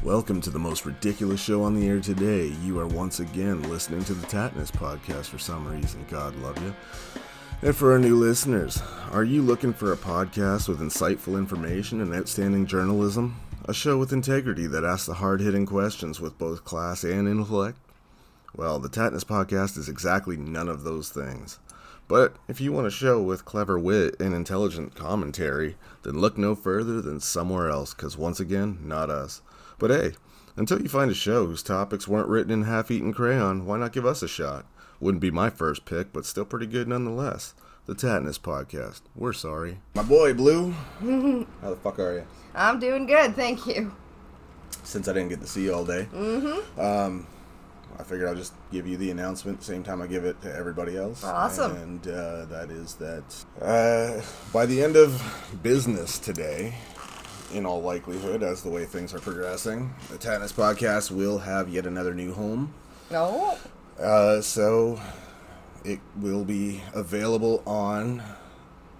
Welcome to the most ridiculous show on the air today. You are once again listening to the Tattness podcast for some reason. God love you. And for our new listeners, are you looking for a podcast with insightful information and outstanding journalism? A show with integrity that asks the hard-hitting questions with both class and intellect? Well, the Tattness podcast is exactly none of those things. But if you want a show with clever wit and intelligent commentary, then look no further than somewhere else, because once again, not us. But hey, until you find a show whose topics weren't written in half-eaten crayon, why not give us a shot? Wouldn't be my first pick, but still pretty good nonetheless. The Tattness podcast. We're sorry. My boy, Blue. How the fuck are you? I'm doing good, thank you. Since I didn't get to see you all day, I figured I'll just give you the announcement same time I give it to everybody else. Awesome. And that is that by the end of business today, in all likelihood, as the way things are progressing, the Tattness podcast will have yet another new home. No. So it will be available on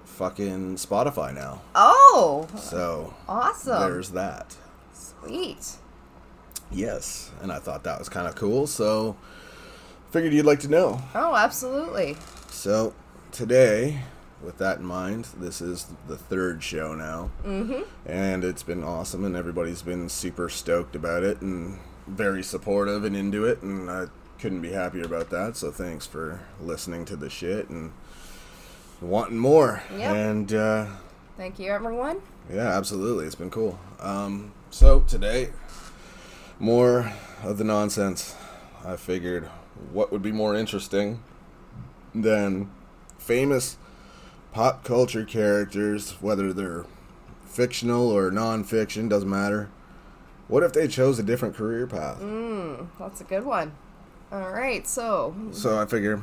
fucking Spotify now. Oh. So awesome. There's that. Sweet. Yes, and I thought that was kind of cool, so figured you'd like to know. Oh, absolutely. So today, with that in mind, this is the third show now, and it's been awesome, and everybody's been super stoked about it, and very supportive and into it, and I couldn't be happier about that, so thanks for listening to the shit, and wanting more. Yep. And, thank you, everyone. yeah, absolutely, it's been cool. So today, more of the nonsense. I figured, what would be more interesting than famous pop culture characters, whether they're fictional or non-fiction, doesn't matter. What if they chose a different career path? That's a good one. All right, so I figure,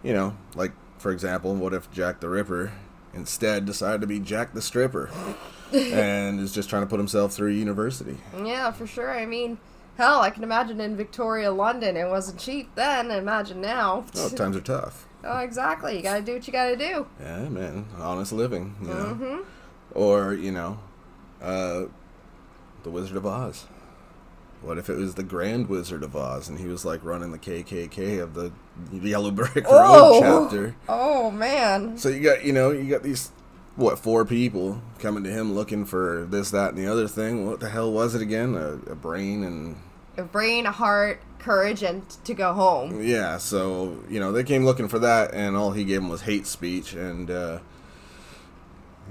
like, for example, what if Jack the Ripper instead decided to be Jack the Stripper and is just trying to put himself through university? Yeah, for sure. I mean, hell, I can imagine in Victoria, London, it wasn't cheap then. Imagine now. Oh, times are tough. Oh, exactly. You gotta do what you gotta do. Yeah, man. Honest living, you know. Or, the Wizard of Oz. What if it was the Grand Wizard of Oz and he was, like, running the KKK of the Yellow Brick Road chapter? Oh, man. So you got these, 4 people coming to him looking for this, that, and the other thing. What the hell was it again? A brain and... A brain, a heart, courage, and to go home. Yeah, so, they came looking for that, and all he gave them was hate speech, and,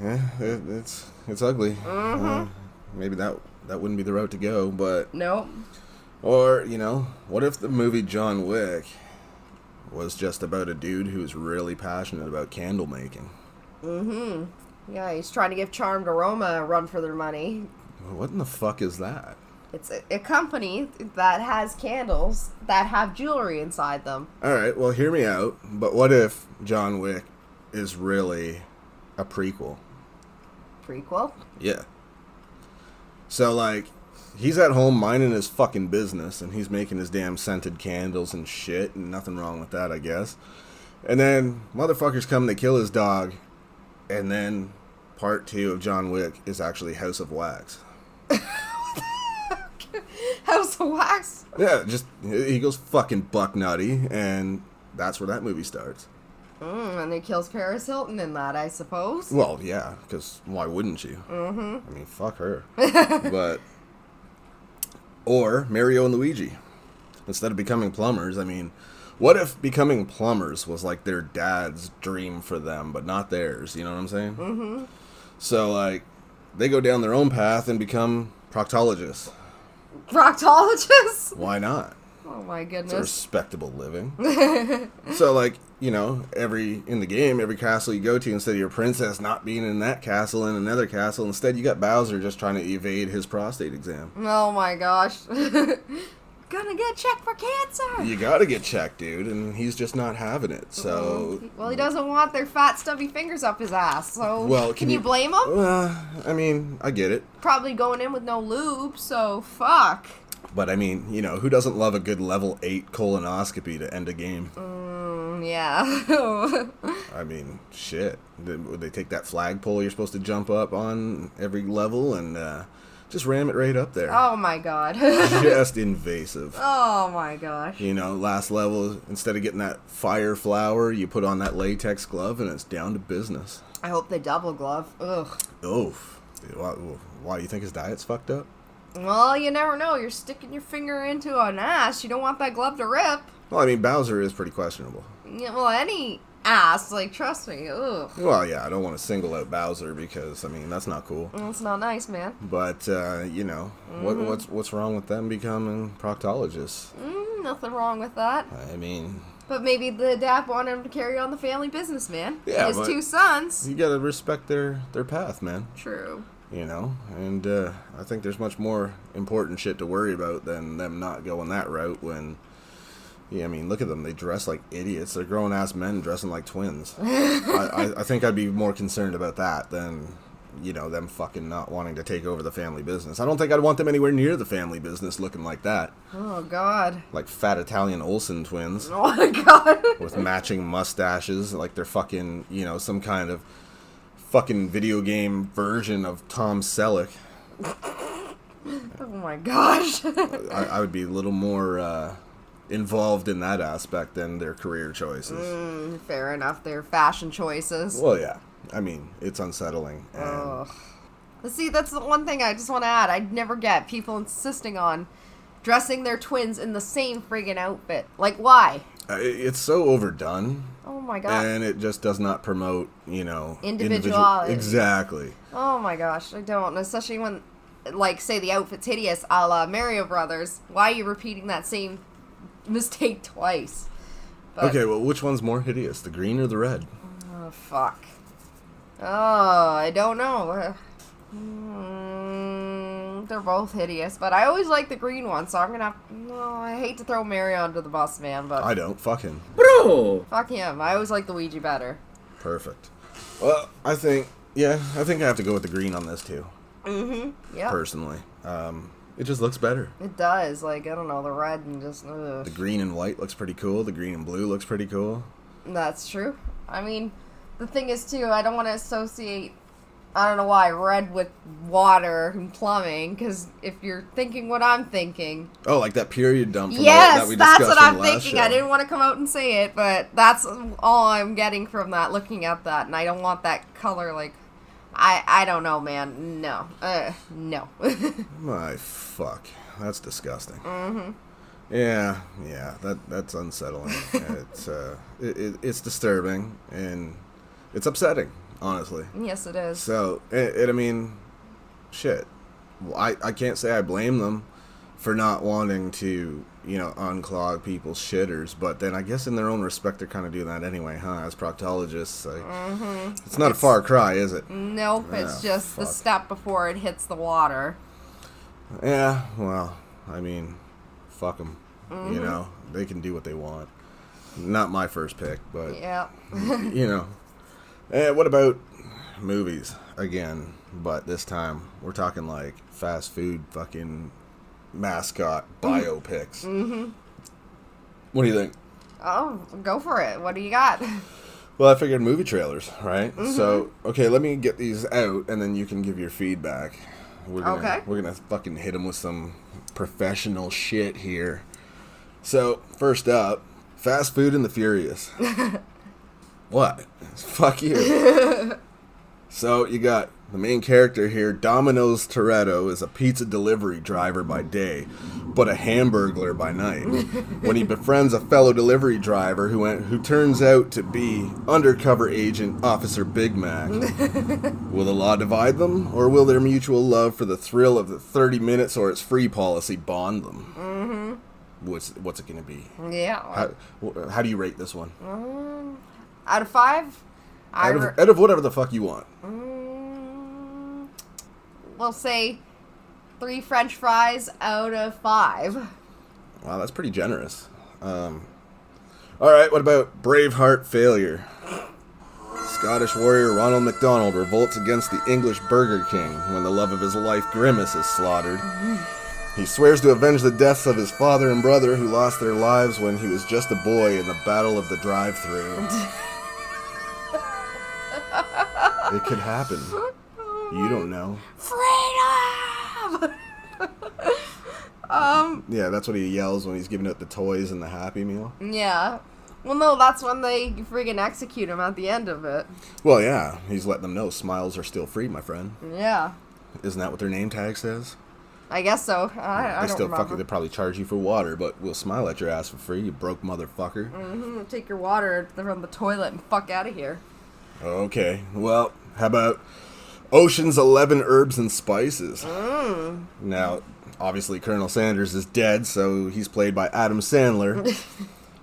it's ugly. Maybe that wouldn't be the route to go, but... Nope. Or, what if the movie John Wick was just about a dude who's really passionate about candle making? Yeah, he's trying to give Charmed Aroma a run for their money. What in the fuck is that? It's a company that has candles that have jewelry inside them. Alright, well, hear me out. But what if John Wick is really a prequel? Prequel? Yeah. So, like, he's at home minding his fucking business, and he's making his damn scented candles and shit, and nothing wrong with that, I guess. And then motherfuckers come to kill his dog, and then part 2 of John Wick is actually House of Wax. House of Wax? Yeah, just, he goes fucking buck nutty, and that's where that movie starts. And he kills Paris Hilton in that, I suppose. Well, yeah, because why wouldn't you? I mean, fuck her. But, or Mario and Luigi. Instead of becoming plumbers, I mean, what if becoming plumbers was like their dad's dream for them, but not theirs? You know what I'm saying? So, like, they go down their own path and become proctologists. Proctologists? Why not? Oh my goodness. It's a respectable living. So, like, in the game, every castle you go to, instead of your princess not being in that castle and another castle, instead you got Bowser just trying to evade his prostate exam. Oh my gosh. Gonna get checked for cancer. You gotta get checked, dude, and he's just not having it, so... Well, he doesn't want their fat, stubby fingers up his ass, so... Well, can you blame him? I mean, I get it. Probably going in with no lube, so fuck. But, I mean, who doesn't love a good level 8 colonoscopy to end a game? Yeah. I mean, shit. Would they take that flagpole you're supposed to jump up on every level and Just ram it right up there. Oh my god. Just invasive. Oh my gosh. You know, last level, instead of getting that fire flower, you put on that latex glove and it's down to business. I hope they double glove. Ugh. Oof. Why, you think his diet's fucked up? Well, you never know. You're sticking your finger into an ass. You don't want that glove to rip. Well, I mean, Bowser is pretty questionable. Yeah, well, any ass, like, trust me. Ugh. Well, yeah, I don't want to single out Bowser because, I mean, that's not cool. That's not nice, man. But, you know, what's wrong with them becoming proctologists? Nothing wrong with that. I mean... But maybe the dad wanted him to carry on the family business, man. Yeah, his 2 sons. You gotta respect their path, man. True. You know, and I think there's much more important shit to worry about than them not going that route when, yeah, I mean, look at them. They dress like idiots. They're grown-ass men dressing like twins. I think I'd be more concerned about that than, you know, them fucking not wanting to take over the family business. I don't think I'd want them anywhere near the family business looking like that. Oh, God. Like fat Italian Olsen twins. Oh, my God. With matching mustaches, like they're fucking, you know, some kind of fucking video game version of Tom Selleck. Oh my gosh. I would be a little more involved in that aspect than their career choices. Fair enough. Their fashion choices. Well, yeah. I mean, it's unsettling. And See, that's the one thing I just want to add. I'd never get people insisting on dressing their twins in the same friggin' outfit. Like, why? It's so overdone. Oh my god. And it just does not promote, you know... Individuality. Exactly. Oh my gosh, I don't. Especially when, like, say the outfit's hideous, a la Mario Brothers. Why are you repeating that same mistake twice? But, okay, well, which one's more hideous, the green or the red? Oh, fuck. Oh, I don't know. They're both hideous, but I always like the green one, so I'm gonna have... No, I hate to throw Mario under the bus, man, but... I don't. Fuck him. Bro! Fuck him. I always like Luigi better. Perfect. Well, I think I have to go with the green on this, too. Yeah. Personally. It just looks better. It does. Like, I don't know, the red and just... Ugh. The green and white looks pretty cool. The green and blue looks pretty cool. That's true. I mean, the thing is, too, I don't want to associate... I don't know why, red with water and plumbing, because if you're thinking what I'm thinking... Oh, like that period dump from yes, that we discussed that's what in I'm the last thinking. show. I didn't want to come out and say it, but that's all I'm getting from that, looking at that, and I don't want that color, like... I don't know, man. No. No. My fuck. That's disgusting. Yeah, that's unsettling. It's disturbing, and it's upsetting. Honestly. Yes, it is. So, I mean, shit. I can't say I blame them for not wanting to, you know, unclog people's shitters, but then I guess in their own respect they're kind of doing that anyway, huh? As proctologists. Like, it's not a far cry, is it? Nope, it's just the step before it hits the water. Yeah, well, I mean, fuck them. You know, they can do what they want. Not my first pick, but, Yeah. you know. What about movies again? But this time we're talking like fast food, fucking mascot biopics. What do you think? Oh, go for it. What do you got? Well, I figured movie trailers, right? So, okay, let me get these out, and then you can give your feedback. We're gonna fucking hit them with some professional shit here. So, first up, Fast Food and the Furious. What? Fuck you. So, you got the main character here, Domino's Toretto, is a pizza delivery driver by day, but a hamburglar by night. When he befriends a fellow delivery driver who turns out to be undercover agent Officer Big Mac. Will the law divide them, or will their mutual love for the thrill of the 30 minutes or its free policy bond them? What's it going to be? Yeah. How do you rate this one? Out of 5? Out of whatever the fuck you want. We'll say 3 French fries out of 5. Wow, that's pretty generous. Alright, what about Braveheart Failure? Scottish warrior Ronald MacDonald revolts against the English Burger King when the love of his life, Grimace, is slaughtered. He swears to avenge the deaths of his father and brother who lost their lives when he was just a boy in the Battle of the Drive-Thru. It could happen. You don't know. Freedom! Yeah, that's what he yells when he's giving out the toys and the Happy Meal. Yeah. Well, no, that's when they friggin' execute him at the end of it. Well, yeah, he's letting them know smiles are still free, my friend. Yeah. Isn't that what their name tag says? I guess so. I don't remember. They probably charge you for water, but we'll smile at your ass for free, you broke motherfucker. Mm-hmm. Take your water from the toilet and fuck out of here. Okay, well, how about Ocean's 11 Herbs and Spices? Now, obviously Colonel Sanders is dead, so he's played by Adam Sandler.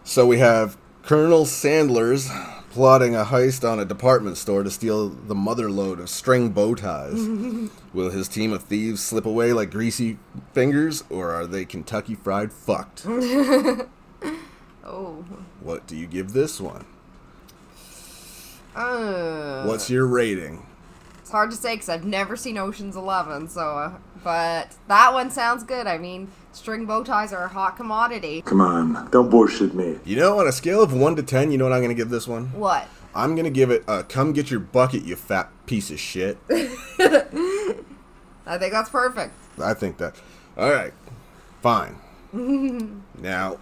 So we have Colonel Sandler's plotting a heist on a department store to steal the motherlode of string bow ties. Will his team of thieves slip away like greasy fingers, or are they Kentucky Fried fucked? Oh. What do you give this one? What's your rating? It's hard to say because I've never seen Ocean's 11, so, but that one sounds good. I mean, string bow ties are a hot commodity. Come on, don't bullshit me. You know, on a scale of 1 to 10, you know what I'm going to give this one? What? I'm going to give it a come get your bucket, you fat piece of shit. I think that's perfect. I think that. All right. Fine. Now,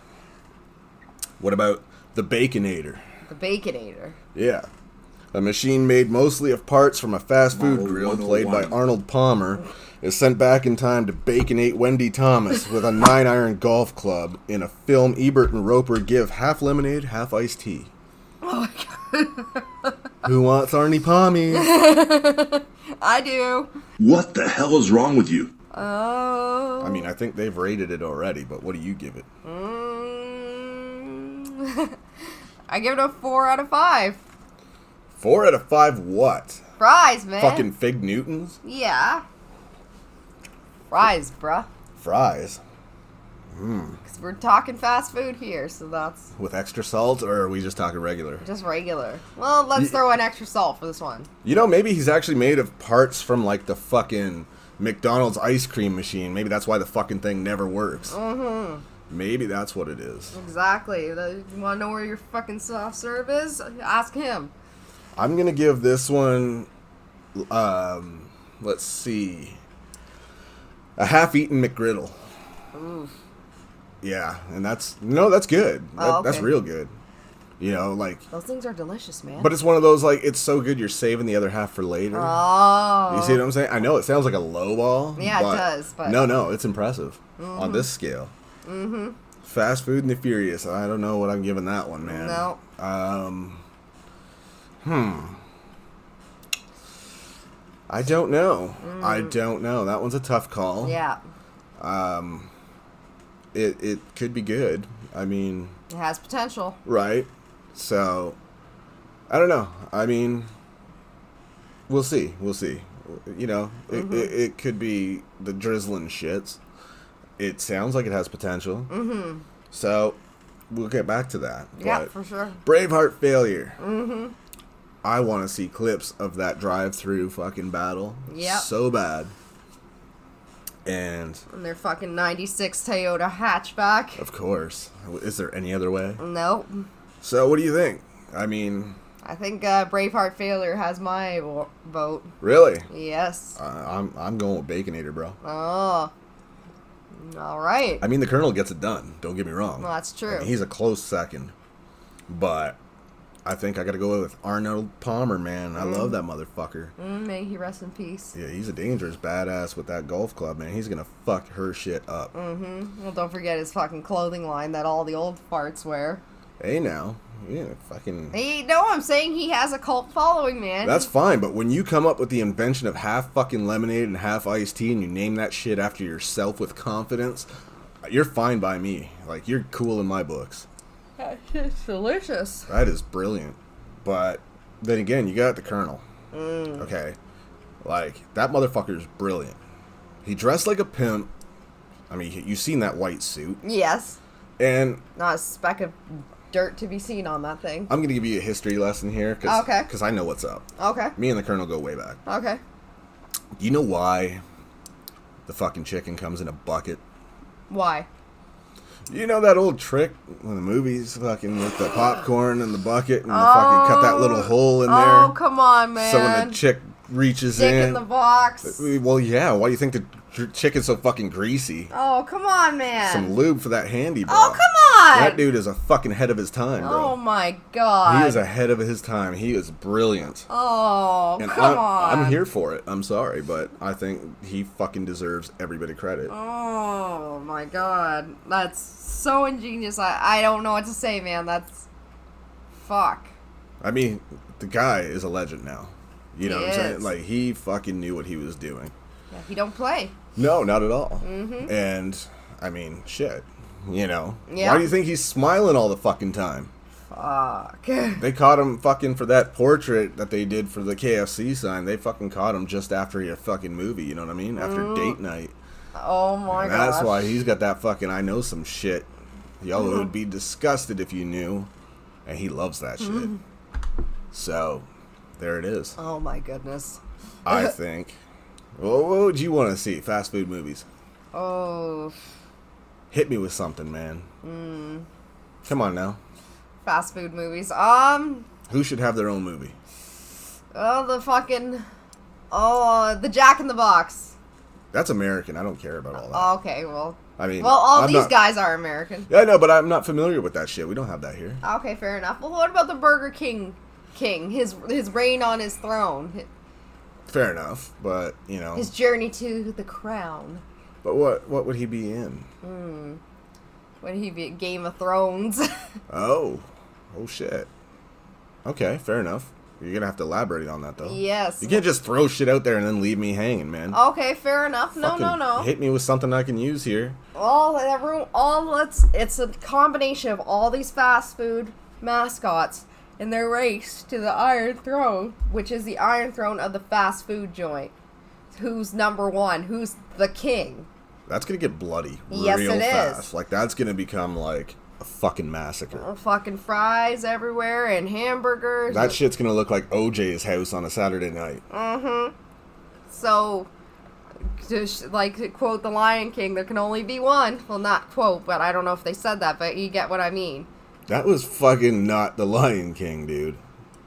what about the Baconator? The Baconator. Yeah. A machine made mostly of parts from a fast food grill played by Arnold Palmer is sent back in time to baconate Wendy Thomas with a 9-iron golf club in a film Ebert and Roper give half lemonade, half iced tea. Oh my god. Who wants Arnie Palmies? I do. What the hell is wrong with you? Oh. I mean, I think they've rated it already, but what do you give it? I give it a 4 out of 5. 4 out of 5 what? Fries, man. Fucking Fig Newtons? Yeah. Fries, bruh. Fries? Because we're talking fast food here, so that's With extra salt, or are we just talking regular? just regular. Well, let's throw in extra salt for this one. You know, maybe he's actually made of parts from, like, the fucking McDonald's ice cream machine. Maybe that's why the fucking thing never works. Mm-hmm. Maybe that's what it is. Exactly. You want to know where your fucking soft serve is? Ask him. I'm gonna give this one, let's see, a half-eaten McGriddle. Ooh. Yeah, and that's good. That's real good. You know, like... Those things are delicious, man. But it's one of those, like, it's so good you're saving the other half for later. Oh. You see what I'm saying? I know it sounds like a low ball. Yeah, it does, but... No, it's impressive on this scale. Mm-hmm. Fast Food and the Furious. I don't know what I'm giving that one, man. No. I don't know. That one's a tough call. Yeah. It could be good. I mean... It has potential. Right. So, I don't know. I mean, we'll see. You know, it could be the drizzling shits. It sounds like it has potential. Mm-hmm. So, we'll get back to that. Yeah, but for sure. Braveheart failure. Mm-hmm. I want to see clips of that drive-through fucking battle. Yep. So bad. And their fucking 96 Toyota hatchback. Of course. Is there any other way? Nope. So, what do you think? I mean... I think Braveheart failure has my vote. Really? Yes. I'm going with Baconator, bro. Oh. All right. I mean, the Colonel gets it done. Don't get me wrong. Well, that's true. I mean, he's a close second. But I think I got to go with Arnold Palmer, man. I love that motherfucker. May he rest in peace. Yeah, he's a dangerous badass with that golf club, man. He's going to fuck her shit up. Mm-hmm. Well, don't forget his fucking clothing line that all the old farts wear. Hey, now. Yeah, fucking... Hey, no, I'm saying he has a cult following, man. That's fine, but when you come up with the invention of half fucking lemonade and half iced tea and you name that shit after yourself with confidence, you're fine by me. Like, you're cool in my books. It's delicious. That is brilliant. But then again, you got the Colonel. Okay? Like, that motherfucker's brilliant. He dressed like a pimp. I mean, you've seen that white suit. Yes. And... Not a speck of dirt to be seen on that thing. I'm going to give you a history lesson here. Okay. Because I know what's up. Okay. Me and the Colonel go way back. Okay. Do you know why the fucking chicken comes in a bucket? Why? You know that old trick in the movies, fucking with the popcorn in the bucket and the fucking cut that little hole in there? Oh, come on, man. So when the chick reaches Dick in the box. Well, yeah. Why do you think the chicken's so fucking greasy. Oh, come on, man. Some lube for that handy, bro. Oh, come on. That dude is a fucking head of his time, bro. Oh, my God. He is ahead of his time. He is brilliant. Oh, and come on. I'm here for it. I'm sorry, but I think he fucking deserves every bit of credit. Oh, my God. That's so ingenious. I don't know what to say, man. That's... Fuck. I mean, the guy is a legend now. You know what I'm saying? Is. Like, he fucking knew what he was doing. Yeah, he don't play. No, not at all. Mm-hmm. And, I mean, shit. You know? Yeah. Why do you think he's smiling all the fucking time? Fuck. They caught him fucking for that portrait that they did for the KFC sign. They fucking caught him just after your fucking movie, you know what I mean? After date night. Oh my god. That's why he's got that fucking I know some shit. Y'all would be disgusted if you knew. And he loves that shit. So, there it is. Oh my goodness. I think. Well, what would you want to see? Fast food movies. Oh. Hit me with something, man. Come on now. Fast food movies. Who should have their own movie? Oh, the Jack in the Box. That's American. I don't care about all that. Okay, well. I mean, well, all I'm these not- guys are American. Yeah, I know, but I'm not familiar with that shit. We don't have that here. Okay, fair enough. Well, what about the Burger King? His reign on his throne. Fair enough, but, you know. His journey to the crown. But what would he be in? Would he be Game of Thrones? Oh shit. Okay, fair enough. You're gonna have to elaborate on that, though. Yes. You can't just throw shit out there and then leave me hanging, man. Okay, fair enough. No, Fucking hit me with something I can use here. It's a combination of all these fast food mascots in their race to the Iron Throne, which is the Iron Throne of the fast food joint. Who's number one? Who's the king? That's gonna get bloody Yes, real it is. fast. Like, that's gonna become like a fucking massacre. Fucking fries everywhere and hamburgers. That shit's gonna look like OJ's house on a Saturday night. So, to quote the Lion King, there can only be one. Well, not quote, but I don't know if they said that, but you get what I mean. That was fucking not the Lion King, dude.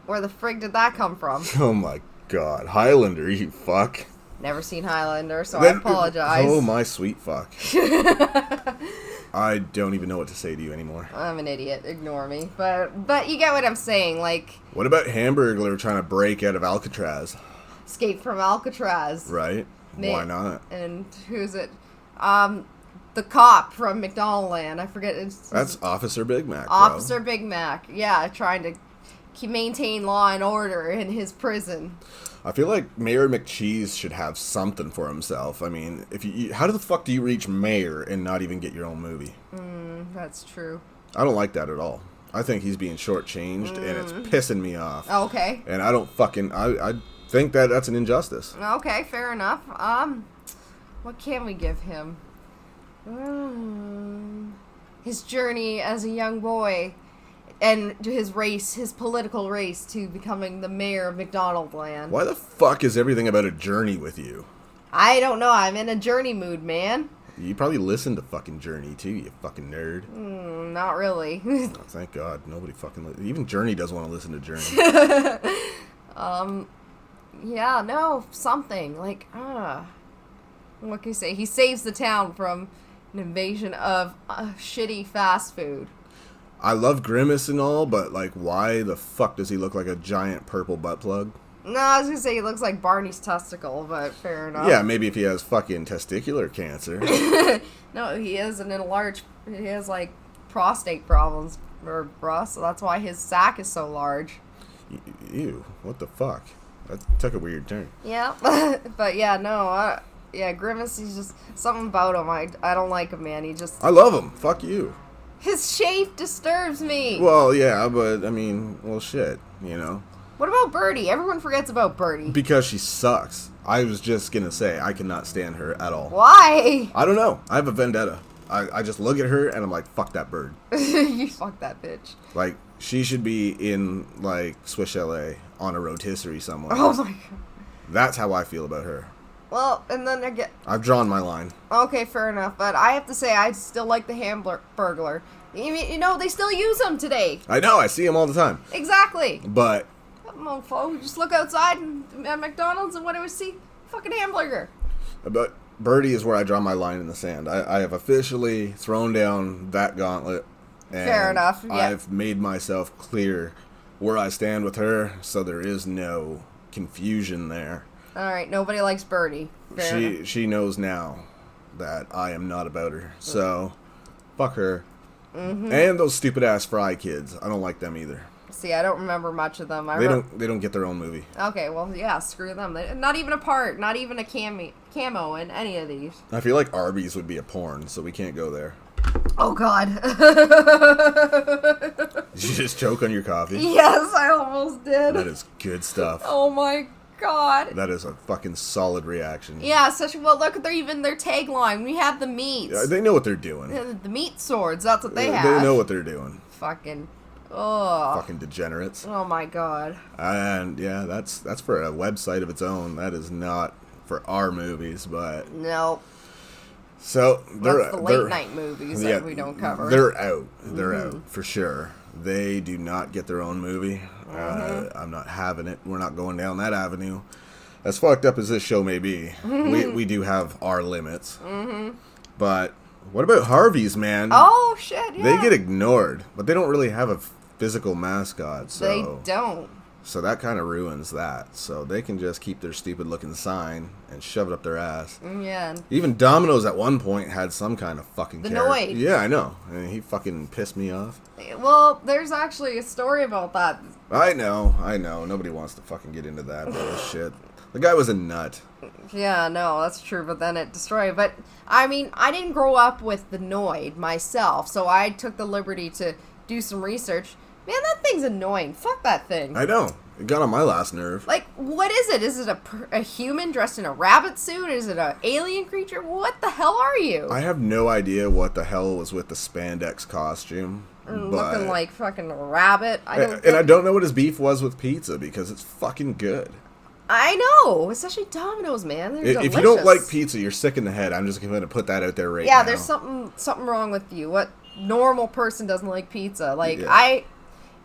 Where the frig did that come from? Oh my god. Highlander, you fuck. Never seen Highlander, so I apologize. Oh my sweet fuck. I don't even know what to say to you anymore. I'm an idiot. Ignore me. But you get what I'm saying. Like, What about Hamburglar trying to break out of Alcatraz? Escape from Alcatraz. Right? Why not? And who's it? The cop from McDonaldland. I forget. That's Officer Big Mac, bro. Officer Big Mac. Yeah, trying to maintain law and order in his prison. I feel like Mayor McCheese should have something for himself. I mean, how the fuck do you reach mayor and not even get your own movie? That's true. I don't like that at all. I think he's being shortchanged, and it's pissing me off. Okay. And I don't fucking... I think that's an injustice. Okay, fair enough. What can we give him? His journey as a young boy, and his political race to becoming the mayor of McDonaldland. Why the fuck is everything about a journey with you? I don't know. I'm in a journey mood, man. You probably listen to fucking Journey too, you fucking nerd. Not really. Oh, thank God, nobody fucking even Journey doesn't want to listen to Journey. Yeah, no, something like what can you say? He saves the town from an invasion of shitty fast food. I love Grimace and all, but like, why the fuck does he look like a giant purple butt plug? No, I was gonna say he looks like Barney's testicle, but fair enough. Yeah, maybe if he has fucking testicular cancer. No, he is he has like prostate problems, so that's why his sack is so large. Ew, what the fuck? That took a weird turn. Yeah, but yeah, no, Grimace, he's just, something about him, I don't like him, man, I love him, fuck you. His shape disturbs me. Well, yeah, but, I mean, well, shit, you know. What about Birdie? Everyone forgets about Birdie. Because she sucks. I was just gonna say, I cannot stand her at all. Why? I don't know. I have a vendetta. I just look at her and I'm like, fuck that bird. You fuck that bitch. Like, she should be in, like, Swiss Chalet on a rotisserie somewhere. Oh my god. That's how I feel about her. Well, and then I've drawn my line. Okay, fair enough, but I have to say, I still like the Hamburglar. You know, they still use them today. I know, I see them all the time. Exactly. But Mofo, just look outside at McDonald's and what do we see? Fucking hamburger. But Birdie is where I draw my line in the sand. I have officially thrown down that gauntlet. And Fair enough. Yeah. I've made myself clear where I stand with her, so there is no confusion there. All right, nobody likes Birdie. She knows now that I am not about her. So, fuck her. Mm-hmm. And those stupid ass Fry kids. I don't like them either. See, I don't remember much of them. They don't get their own movie. Okay, well, yeah, screw them. Not even a part, not even a camo in any of these. I feel like Arby's would be a porn, so we can't go there. Oh, God. Did you just choke on your coffee? Yes, I almost did. That is good stuff. Oh, my God. That is a fucking solid reaction. Yeah, well, look at their tagline. We have the meats. Yeah, they know what they're doing. The meat swords, that's what they have. They know what they're doing. Fucking... Oh. Fucking degenerates. Oh my God. And yeah, that's for a website of its own. That is not for our movies, but no. So that's the late night movies that we don't cover. They're out. They're out for sure. They do not get their own movie. I'm not having it. We're not going down that avenue. As fucked up as this show may be, we do have our limits. But what about Harvey's, man? Oh shit! Yeah. They get ignored, but they don't really have a physical mascot. So they don't. So that kind of ruins that. So they can just keep their stupid looking sign and shove it up their ass. Yeah. Even Domino's at one point had some kind of fucking the character. Noid. Yeah, I know. And he fucking pissed me off. Well, there's actually a story about that. I know. Nobody wants to fucking get into that bullshit. The guy was a nut. Yeah, no, that's true, but then it destroyed. But, I mean, I didn't grow up with the Noid myself, so I took the liberty to do some research. Man, that thing's annoying. Fuck that thing. I know. It got on my last nerve. Like, what is it? Is it a human dressed in a rabbit suit? Is it an alien creature? What the hell are you? I have no idea what the hell was with the spandex costume. Looking like fucking a rabbit. I don't know what his beef was with pizza, because it's fucking good. I know, especially Domino's, man. They're delicious. If you don't like pizza, you're sick in the head. I'm just going to put that out there right now. Yeah, there's something wrong with you. What normal person doesn't like pizza? Like, yeah.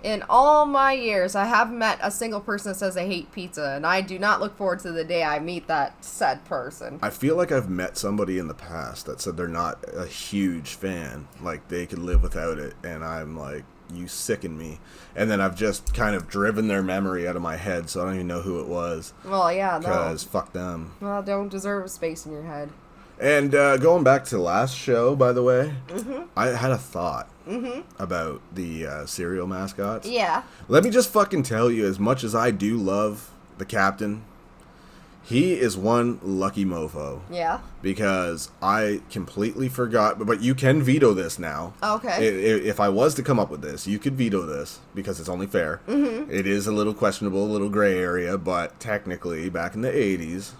In all my years, I haven't met a single person that says they hate pizza, and I do not look forward to the day I meet that said person. I feel like I've met somebody in the past that said they're not a huge fan, like they could live without it, and I'm like, you sicken me. And then I've just kind of driven their memory out of my head, so I don't even know who it was. Well, yeah, no. Because fuck them. Well, don't deserve a space in your head. And going back to last show, by the way, I had a thought about the cereal mascots. Yeah. Let me just fucking tell you, as much as I do love the captain, he is one lucky mofo. Yeah. Because I completely forgot, but you can veto this now. Okay. If I was to come up with this, you could veto this, because it's only fair. It is a little questionable, a little gray area, but technically, back in the 80s,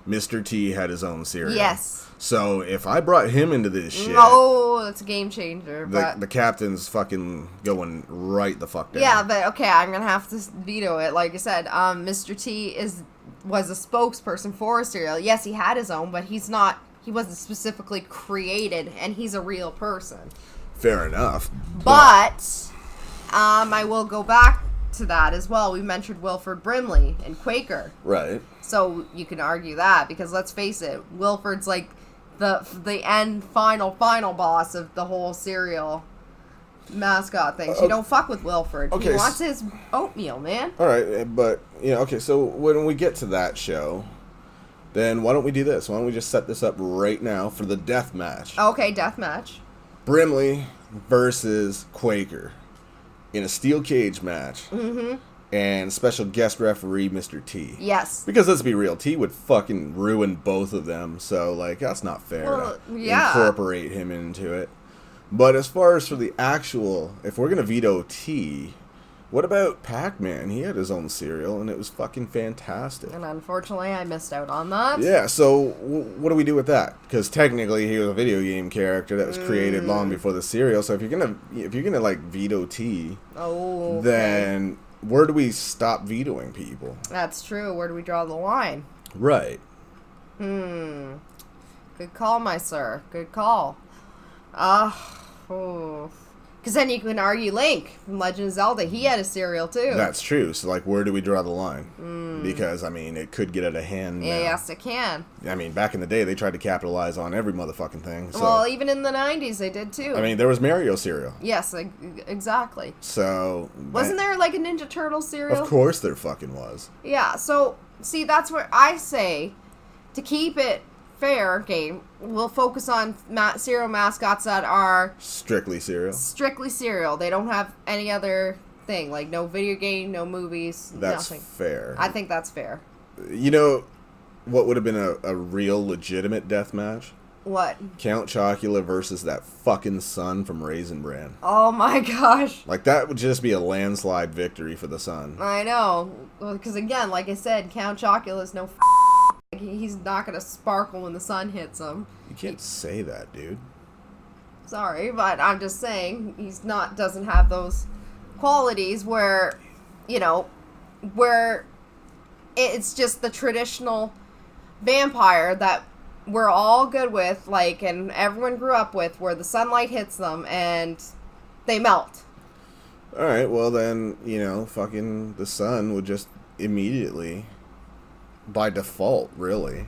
Mr. T had his own cereal. Yes. So if I brought him into this shit... Oh, that's a game changer. The captain's fucking going right the fuck down. Yeah, but okay, I'm going to have to veto it. Like I said, Mr. T was a spokesperson for a cereal. Yes, he had his own, but he wasn't specifically created, and he's a real person. Fair enough. But I will go back to that as well. We mentioned Wilford Brimley and Quaker. Right. So you can argue that, because let's face it, Wilford's like the end final boss of the whole cereal mascot thing. So you don't fuck with Wilford. Okay, he wants his oatmeal, man. All right, but okay, so when we get to that show, then why don't we do this? Why don't we just set this up right now for the death match? Okay, death match. Brimley versus Quaker in a steel cage match. And special guest referee Mr. T. Yes. Because let's be real, T would fucking ruin both of them. So, like, that's not fair to incorporate him into it. But as far as for the actual, if we're going to veto T, what about Pac-Man? He had his own cereal, and it was fucking fantastic. And unfortunately, I missed out on that. Yeah, so what do we do with that? Because technically, he was a video game character that was created long before the cereal. So if you're gonna like veto T, then where do we stop vetoing people? That's true. Where do we draw the line? Right. Good call, my sir. Good call. Because Because then you can argue Link from Legend of Zelda. He had a cereal, too. That's true. So, like, where do we draw the line? Because, I mean, it could get out of hand now. Yes, it can. I mean, back in the day, they tried to capitalize on every motherfucking thing. So. Well, even in the 90s, they did, too. I mean, there was Mario cereal. Yes, exactly. So... Wasn't there, like, a Ninja Turtle cereal? Of course there fucking was. Yeah, so, see, that's where I say, to keep it fair game, we'll focus on cereal mascots that are strictly cereal. They don't have any other thing, like no video game, no movies. That's nothing. fair. I think that's fair. You know what would have been a real legitimate death match? What? Count Chocula versus that fucking son from Raisin Bran. Oh my gosh. Like, that would just be a landslide victory for the son. I know, because again, like I said, Count Chocula's no he's not gonna sparkle when the sun hits him. You can't say that, dude. Sorry, but I'm just saying doesn't have those qualities where, where it's just the traditional vampire that we're all good with, like, and everyone grew up with, where the sunlight hits them and they melt. Alright, well then, fucking the sun would just immediately, by default, really,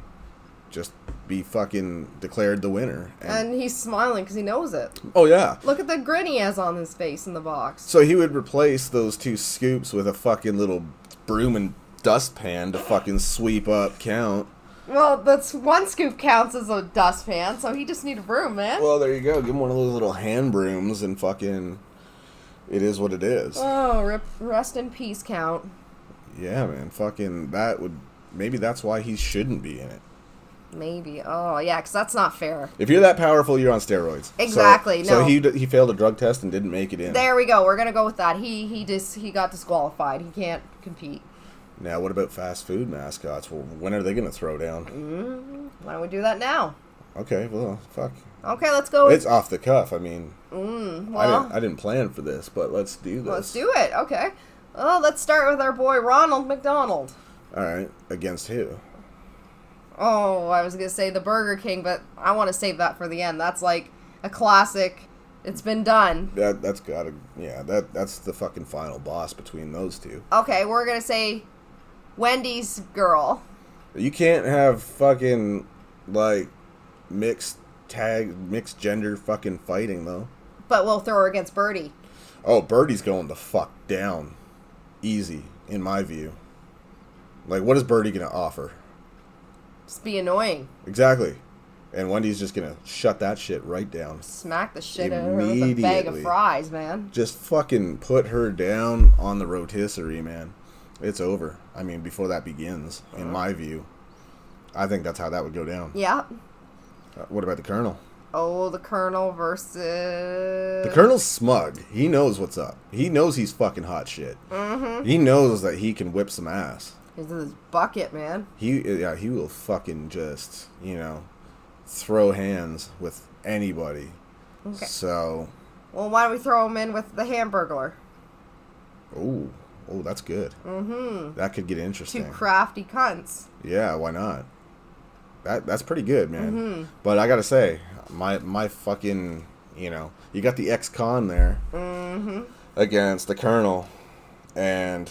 just be fucking declared the winner. And he's smiling because he knows it. Oh, yeah. Look at the grin he has on his face in the box. So he would replace those 2 scoops with a fucking little broom and dustpan to fucking sweep up Count. Well, that's 1 scoop counts as a dustpan, so he just need a broom, man. Well, there you go. Give him one of those little hand brooms and fucking... It is what it is. Oh, rest in peace, Count. Yeah, man. Fucking... That would... Maybe that's why he shouldn't be in it. Maybe. Oh, yeah, because that's not fair. If you're that powerful, you're on steroids. Exactly. So he failed a drug test and didn't make it in. There we go. We're gonna go with that. He got disqualified. He can't compete. Now, what about fast food mascots? Well, when are they gonna throw down? Why don't we do that now? Okay. Well, fuck. Okay, let's go. It's off the cuff. I mean, well, I didn't plan for this, but let's do this. Let's do it. Okay. Oh, let's start with our boy Ronald McDonald. All right. Against who? Oh, I was going to say the Burger King, but I want to save that for the end. That's like a classic. It's been done. That's gotta... Yeah, that's the fucking final boss between those 2. Okay, we're going to say Wendy's girl. You can't have fucking, like, mixed gender fucking fighting, though. But we'll throw her against Birdie. Oh, Birdie's going the fuck down. Easy, in my view. Like, what is Birdie gonna offer? Just be annoying. Exactly. And Wendy's just gonna shut that shit right down. Smack the shit out of her with a bag of fries, man. Just fucking put her down on the rotisserie, man. It's over. I mean, before that begins, in my view. I think that's how that would go down. Yeah. What about the Colonel? Oh, the Colonel versus... The Colonel's smug. He knows what's up. He knows he's fucking hot shit. Mm-hmm. He knows that he can whip some ass. He's in his bucket, man. He will fucking just, throw hands with anybody. Okay. So... Well, why don't we throw him in with the Hamburglar? Oh, that's good. Mm-hmm. That could get interesting. 2 crafty cunts. Yeah, why not? That's pretty good, man. Mm-hmm. But I gotta say, my fucking, you got the ex-con there against the Colonel, and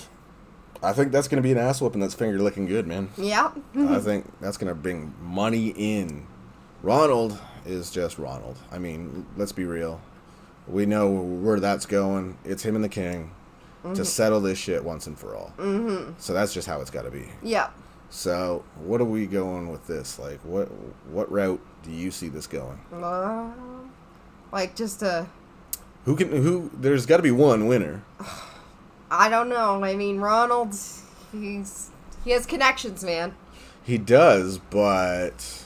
I think that's gonna be an ass whooping that's finger licking good, man. Yeah. I think that's gonna bring money in. Ronald is just Ronald. I mean, let's be real. We know where that's going. It's him and the King to settle this shit once and for all. Mm-hmm. So that's just how it's got to be. Yeah. So what are we going with this? Like, what route do you see this going? Like just a... Who? There's got to be one winner. I don't know. I mean, Ronald, he has connections, man. He does, but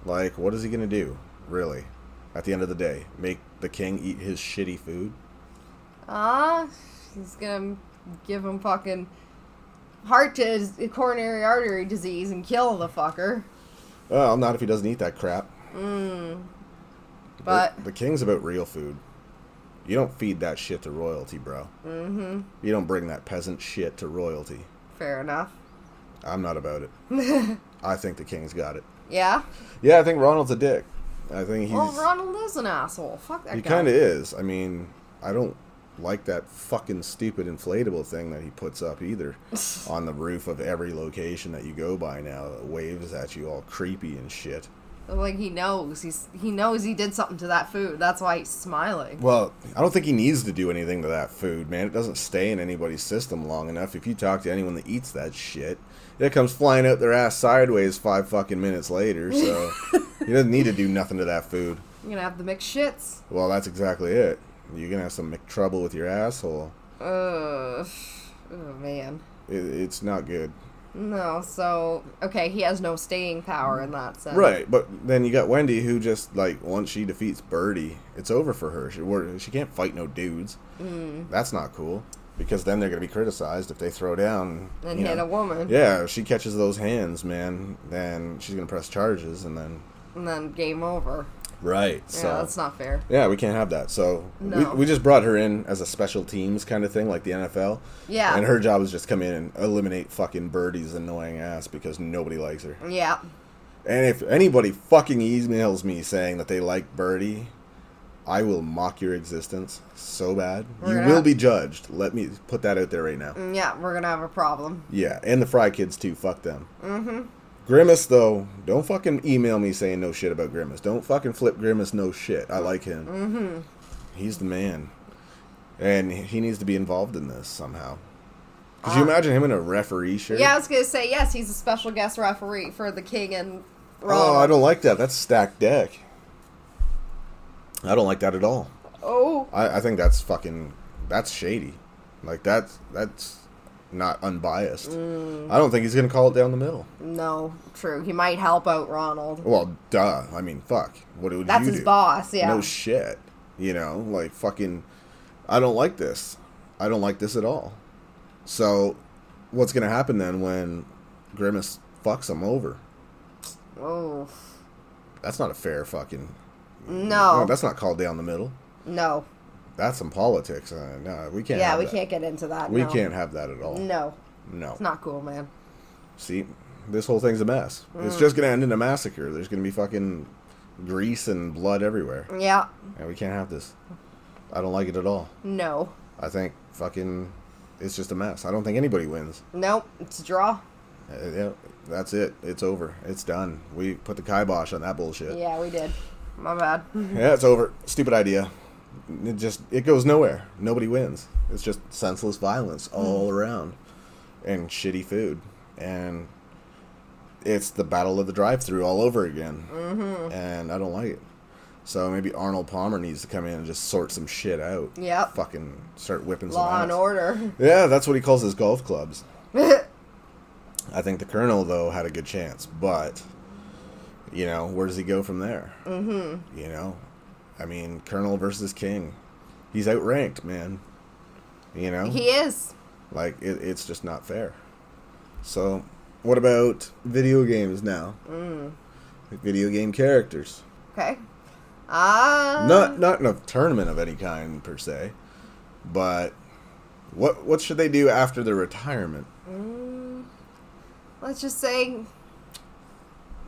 like, what is he gonna do? Really? At the end of the day, make the King eat his shitty food? He's gonna give him fucking coronary artery disease and kill the fucker. Well, not if he doesn't eat that crap. But the King's about real food. You don't feed that shit to royalty, bro. Mm-hmm. You don't bring that peasant shit to royalty. Fair enough. I'm not about it. I think the King's got it. Yeah? Yeah, I think Ronald's a dick. I think he's... Well, Ronald is an asshole. Fuck that guy. He kind of is. I mean, I don't like that fucking stupid inflatable thing that he puts up either on the roof of every location that you go by now. That waves at you all creepy and shit. Like, he knows he did something to that food. That's why he's smiling. Well, I don't think he needs to do anything to that food, man. It doesn't stay in anybody's system long enough. If you talk to anyone that eats that shit, it comes flying out their ass sideways 5 fucking minutes later, so he doesn't need to do nothing to that food. You're gonna have the mixed shits. Well, that's exactly it. You're gonna have some trouble with your asshole. Oh, man. It's not good. No, so, okay, he has no staying power in that sense. Right, but then you got Wendy, who just, like, once she defeats Birdie, it's over for her. She can't fight no dudes. That's not cool, because then they're going to be criticized if they throw down. And hit a woman. Yeah, if she catches those hands, man, then she's going to press charges, and then game over. Right. Yeah, so that's not fair. Yeah, we can't have that. So No. we just brought her in as a special teams kind of thing, like the NFL. Yeah. And her job is just come in and eliminate fucking Birdie's annoying ass because nobody likes her. Yeah. And if anybody fucking emails me saying that they like Birdie, I will mock your existence so bad. You will be judged. Let me put that out there right now. Yeah, we're gonna have a problem. Yeah, and the Fry Kids too. Fuck them. Mm-hmm. Grimace, though, don't fucking email me saying no shit about Grimace. Don't fucking flip Grimace no shit. I like him. Mm-hmm. He's the man. And he needs to be involved in this somehow. Could you imagine him in a referee shirt? Yeah, I was going to say, yes, he's a special guest referee for the King and Ronald. Oh, I don't like that. That's stacked deck. I don't like that at all. Oh. I think that's shady. Like, that's not unbiased. I don't think he's going to call it down the middle. No, true. He might help out Ronald. Well, duh. I mean, fuck. What would That's you do? his boss, yeah. No shit. You know, like, fucking, I don't like this. I don't like this at all. So, what's going to happen then when Grimace fucks him over? Oh. That's not a fair fucking... No. That's not called down the middle. No. That's some politics. No, we can't. Yeah, we that. can't get into that. We can't have that at all. No. No. It's not cool, man. See, this whole thing's a mess. It's just going to end in a massacre. There's going to be fucking grease and blood everywhere. Yeah. And we can't have this. I don't like it at all. No. I think fucking it's just a mess. I don't think anybody wins. Nope. It's a draw. Yeah, that's it. It's over. It's done. We put the kibosh on that bullshit. Yeah, we did. My bad. Yeah, it's over. Stupid idea. It goes nowhere. Nobody wins. It's just senseless violence all around. And shitty food. And it's the battle of the drive-thru all over again. Mm-hmm. And I don't like it. So maybe Arnold Palmer needs to come in and just sort some shit out. Yep. Fucking start whipping some Law ass. and order. Yeah, that's what he calls his golf clubs. I think the Colonel, though, had a good chance. But, you know, where does he go from there? Mm-hmm. You know? I mean, Colonel versus King. He's outranked, man. You know? He is. Like, it's just not fair. So, what about video games now? Video game characters. Okay. Not in a tournament of any kind, per se. But, what should they do after their retirement? Let's just say...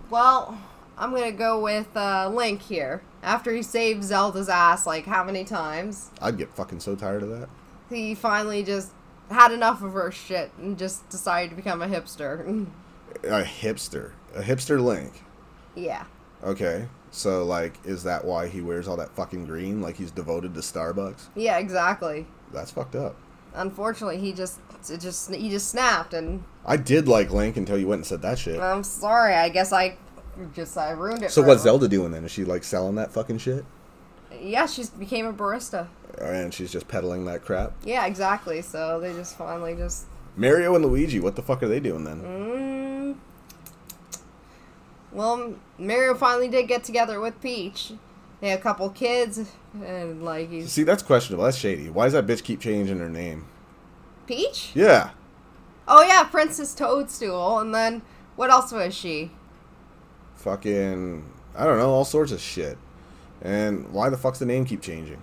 Well, I'm going to go with Link here. After he saved Zelda's ass, like, how many times? I'd get fucking so tired of that. He finally just had enough of her shit and just decided to become a hipster. A hipster? A hipster Link? Yeah. Okay. So, like, is that why he wears all that fucking green? Like he's devoted to Starbucks? Yeah, exactly. That's fucked up. Unfortunately, he just snapped, and... I did like Link until you went and said that shit. I'm sorry, I guess I ruined it So for what's everyone. Zelda doing then? Is she, like, selling that fucking shit? Yeah, she became a barista. And she's just peddling that crap? Yeah, exactly, so they just finally just... Mario and Luigi, what the fuck are they doing then? Well, Mario finally did get together with Peach. They had a couple kids, and, like, he's... See, that's questionable. That's shady. Why does that bitch keep changing her name? Peach? Yeah. Oh, yeah, Princess Toadstool, and then, what else was she? Fucking, I don't know, all sorts of shit. And why the fuck's the name keep changing?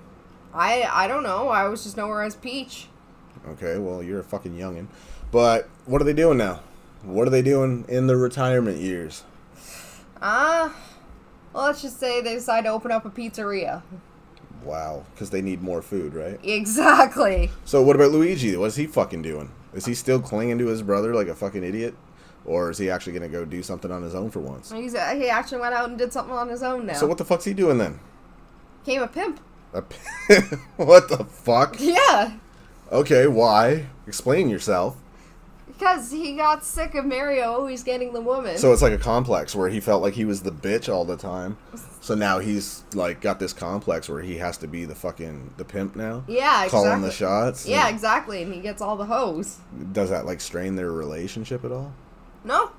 I don't know. I was just know her as Peach. Okay, well, you're a fucking youngin'. But what are they doing now? What are they doing in the retirement years? Well, let's just say they decide to open up a pizzeria. Wow, because they need more food, right? Exactly. So what about Luigi? What's he fucking doing? Is he still clinging to his brother like a fucking idiot? Or is he actually going to go do something on his own for once? He actually went out and did something on his own now. So what the fuck's he doing then? Became a pimp. What the fuck? Yeah. Okay, why? Explain yourself. Because he got sick of Mario always getting the woman. So it's like a complex where he felt like he was the bitch all the time. So now he's like got this complex where he has to be the pimp now. Yeah, exactly. Calling the shots. Yeah, exactly. And he gets all the hoes. Does that like strain their relationship at all? No.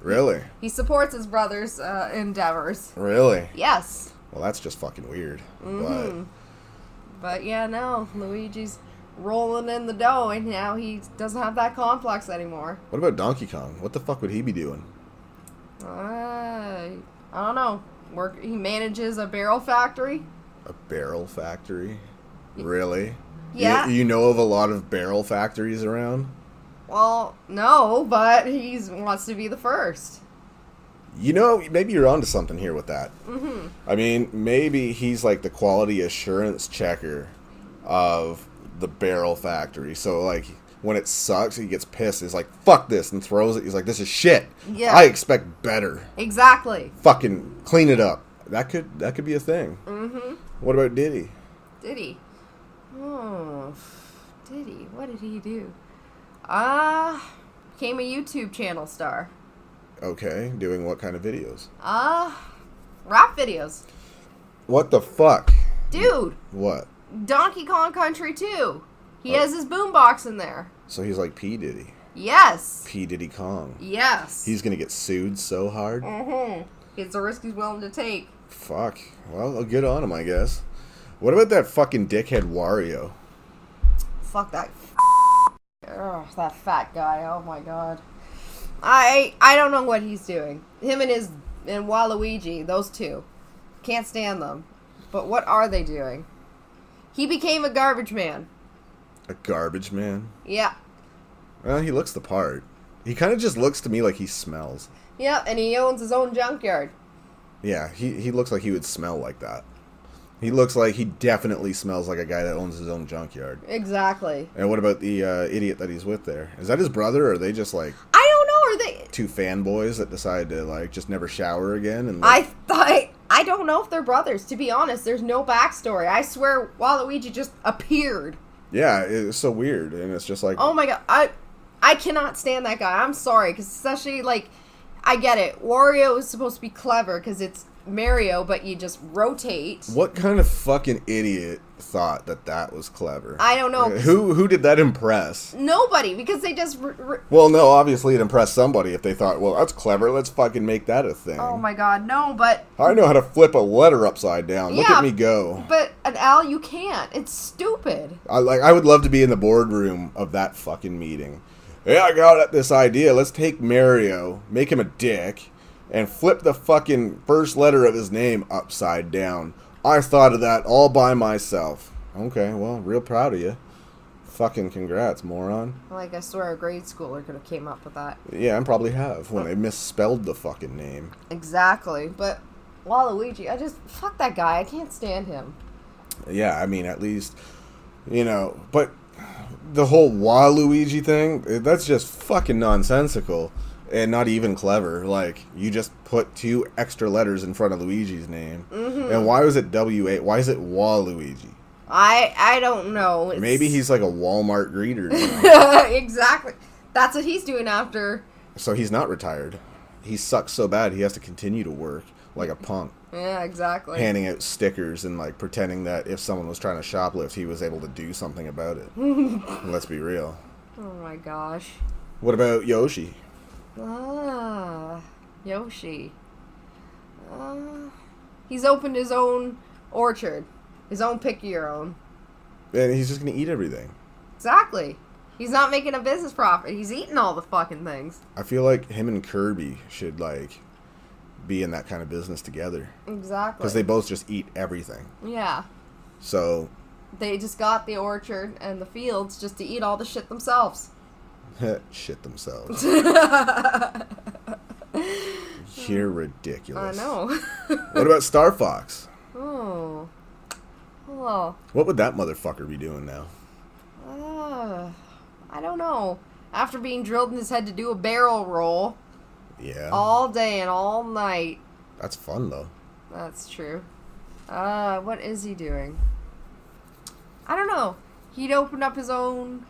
Really? He supports his brother's endeavors. Really? Yes. Well, that's just fucking weird. Mm-hmm. But yeah, no. Luigi's rolling in the dough, and now he doesn't have that complex anymore. What about Donkey Kong? What the fuck would he be doing? I don't know. He manages a barrel factory. A barrel factory? Really? Yeah. You know of a lot of barrel factories around? Well, no, but he wants to be the first. You know, maybe you're onto something here with that. Mm-hmm. I mean, maybe he's like the quality assurance checker of the barrel factory. So, like, when it sucks, he gets pissed. He's like, fuck this, and throws it. He's like, this is shit. Yeah. I expect better. Exactly. Fucking clean it up. That could be a thing. Mm-hmm. What about Diddy? Diddy? Oh, Diddy. What did he do? Became a YouTube channel star. Okay, doing what kind of videos? Rap videos. What the fuck? Dude. What? Donkey Kong Country 2. He has his boombox in there. So he's like P. Diddy. Yes. P. Diddy Kong. Yes. He's gonna get sued so hard. Mm-hmm. It's a risk he's willing to take. Fuck. Well, good on him, I guess. What about that fucking dickhead Wario? Fuck that. Ugh, that fat guy. Oh my god. I don't know what he's doing. Him and Waluigi, those two. Can't stand them. But what are they doing? He became a garbage man. A garbage man? Yeah. Well, he looks the part. He kind of just looks to me like he smells. Yeah, and he owns his own junkyard. Yeah, he looks like he would smell like that. He looks like he definitely smells like a guy that owns his own junkyard. Exactly. And what about the idiot that he's with there? Is that his brother, or are they just like... I don't know, are they... two fanboys that decide to like just never shower again? And I don't know if they're brothers, to be honest. There's no backstory. I swear Waluigi just appeared. Yeah, it's so weird, and it's just like... Oh my god, I cannot stand that guy. I'm sorry, because especially, like, I get it. Wario is supposed to be clever, because it's Mario, but you just rotate. What kind of fucking idiot thought that was clever? I don't know. Who did that impress? Nobody, because they just... Well, no, obviously it impressed somebody if they thought, well, that's clever, let's fucking make that a thing. Oh my god, no, but... I know how to flip a letter upside down. Look Yeah, at me go. But, Al, you can't. It's stupid. I would love to be in the boardroom of that fucking meeting. Yeah, I got this idea. Let's take Mario, make him a dick, and flip the fucking first letter of his name upside down. I thought of that all by myself. Okay, well, real proud of you. Fucking congrats, moron. Like, I swear a grade schooler could have came up with that. Yeah, and probably have, when they misspelled the fucking name. Exactly, but Waluigi, fuck that guy. I can't stand him. Yeah, I mean, at least, but the whole Waluigi thing, that's just fucking nonsensical. And not even clever. Like, you just put 2 extra letters in front of Luigi's name. Mm-hmm. And why was it W-A? Why is it Waluigi? I don't know. Maybe he's like a Walmart greeter. Exactly. That's what he's doing after. So he's not retired. He sucks so bad he has to continue to work like a punk. Yeah, exactly. Handing out stickers and like pretending that if someone was trying to shoplift, he was able to do something about it. Let's be real. Oh my gosh. What about Yoshi? Yoshi. He's opened his own orchard. His own pick-your-own. And he's just going to eat everything. Exactly. He's not making a business profit. He's eating all the fucking things. I feel like him and Kirby should, like, be in that kind of business together. Exactly. Because they both just eat everything. Yeah. So... they just got the orchard and the fields just to eat all the shit themselves. Shit themselves. You're ridiculous. I know. What about Star Fox? Oh Oh. What would that motherfucker be doing now? I don't know. After being drilled in his head to do a barrel roll. Yeah. All day and all night. That's fun, though. That's true. What is he doing? I don't know. He'd opened up his own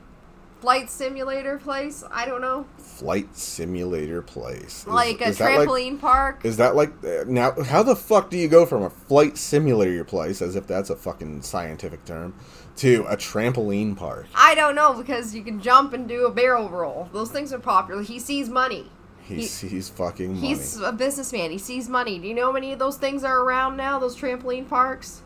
flight simulator place. I don't know. Flight simulator place. Like a trampoline park. Is that like... Now, how the fuck do you go from a flight simulator place, as if that's a fucking scientific term, to a trampoline park? I don't know, because you can jump and do a barrel roll. Those things are popular. He sees money. He sees fucking money. He's a businessman. He sees money. Do you know how many of those things are around now, those trampoline parks?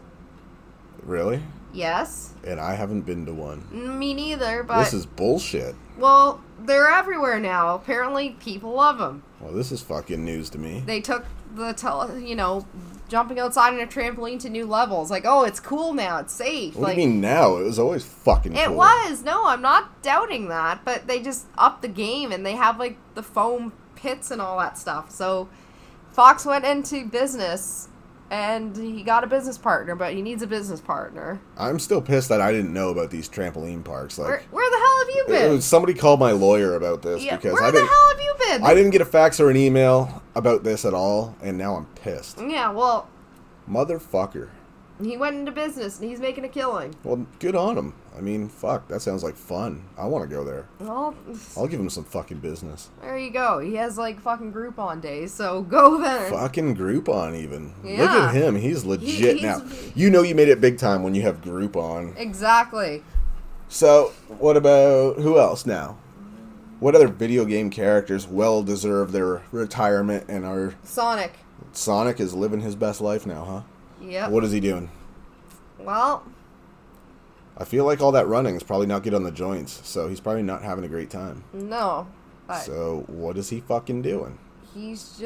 Really? Yes. And I haven't been to one. Me neither, but... This is bullshit. Well, they're everywhere now. Apparently, people love them. Well, this is fucking news to me. They took jumping outside on a trampoline to new levels. Like, oh, it's cool now. It's safe. What do you mean now? It was always fucking cool. It was. No, I'm not doubting that. But they just upped the game, and they have, like, the foam pits and all that stuff. So, Fox went into business... And he got a business partner, but he needs a business partner. I'm still pissed that I didn't know about these trampoline parks. Like, where the hell have you been? Somebody called my lawyer about this because where the hell have you been? I didn't get a fax or an email about this at all, and now I'm pissed. Yeah, well... Motherfucker. He went into business, and he's making a killing. Well, good on him. I mean, fuck, that sounds like fun. I want to go there. Well... I'll give him some fucking business. There you go. He has, like, fucking Groupon days, so go there. Fucking Groupon, even. Yeah. Look at him. He's legit now. You know you made it big time when you have Groupon. Exactly. So, what about... Who else now? What other video game characters well deserve their retirement and are... Sonic. Sonic is living his best life now, huh? Yep. What is he doing? Well... I feel like all that running is probably not good on the joints, so he's probably not having a great time. No. So, what is he fucking doing? He's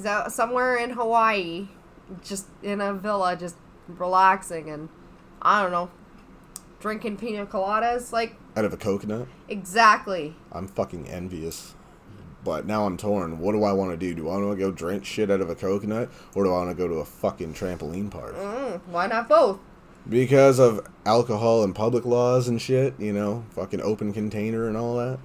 out somewhere in Hawaii, just in a villa, just relaxing and, I don't know, drinking pina coladas, like... Out of a coconut? Exactly. I'm fucking envious. But now I'm torn. What do I want to do? Do I want to go drink shit out of a coconut? Or do I want to go to a fucking trampoline park? Why not both? Because of alcohol and public laws and shit, fucking open container and all that.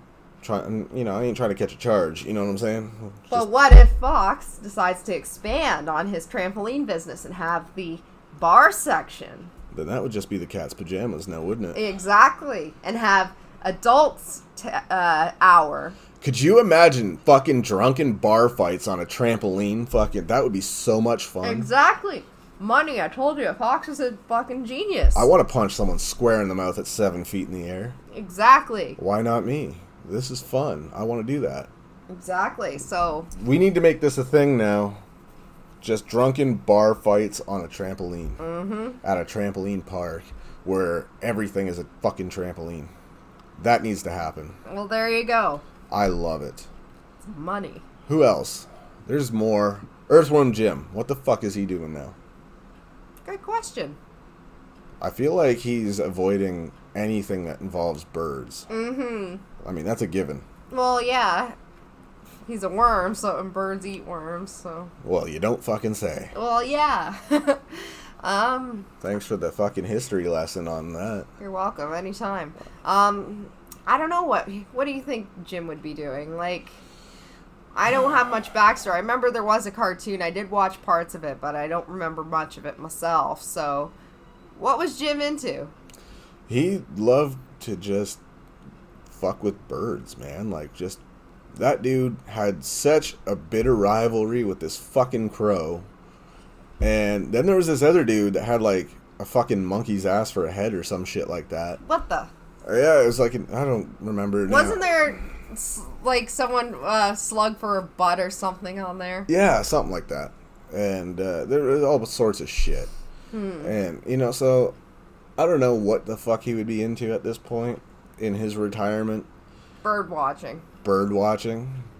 I ain't trying to catch a charge, you know what I'm saying? But what if Fox decides to expand on his trampoline business and have the bar section? Then that would just be the cat's pajamas now, wouldn't it? Exactly. And have adults hour. Could you imagine fucking drunken bar fights on a trampoline? Fucking, that would be so much fun. Exactly. Money, I told you, Fox is a fucking genius. I want to punch someone square in the mouth at 7 feet in the air. Exactly. Why not me? This is fun. I want to do that. Exactly, so... We need to make this a thing now. Just drunken bar fights on a trampoline. At a trampoline park where everything is a fucking trampoline. That needs to happen. Well, there you go. I love it. It's money. Who else? There's more. Earthworm Jim. What the fuck is he doing now? Good question. I feel like he's avoiding anything that involves birds. I mean, that's a given. Well, yeah. He's a worm, and birds eat worms, so... Well, you don't fucking say. Well, yeah. Thanks for the fucking history lesson on that. You're welcome, anytime. I don't know what do you think Jim would be doing? Like, I don't have much backstory. I remember there was a cartoon. I did watch parts of it, but I don't remember much of it myself. So, what was Jim into? He loved to just fuck with birds, man. Like, just... That dude had such a bitter rivalry with this fucking crow. And then there was this other dude that had, like, a fucking monkey's ass for a head or some shit like that. What the? Yeah, it was like... I don't remember now. Wasn't there... like someone slug for a butt or something on there? Yeah, something like that. And there was all sorts of shit. And, so I don't know what the fuck he would be into at this point in his retirement. Bird watching.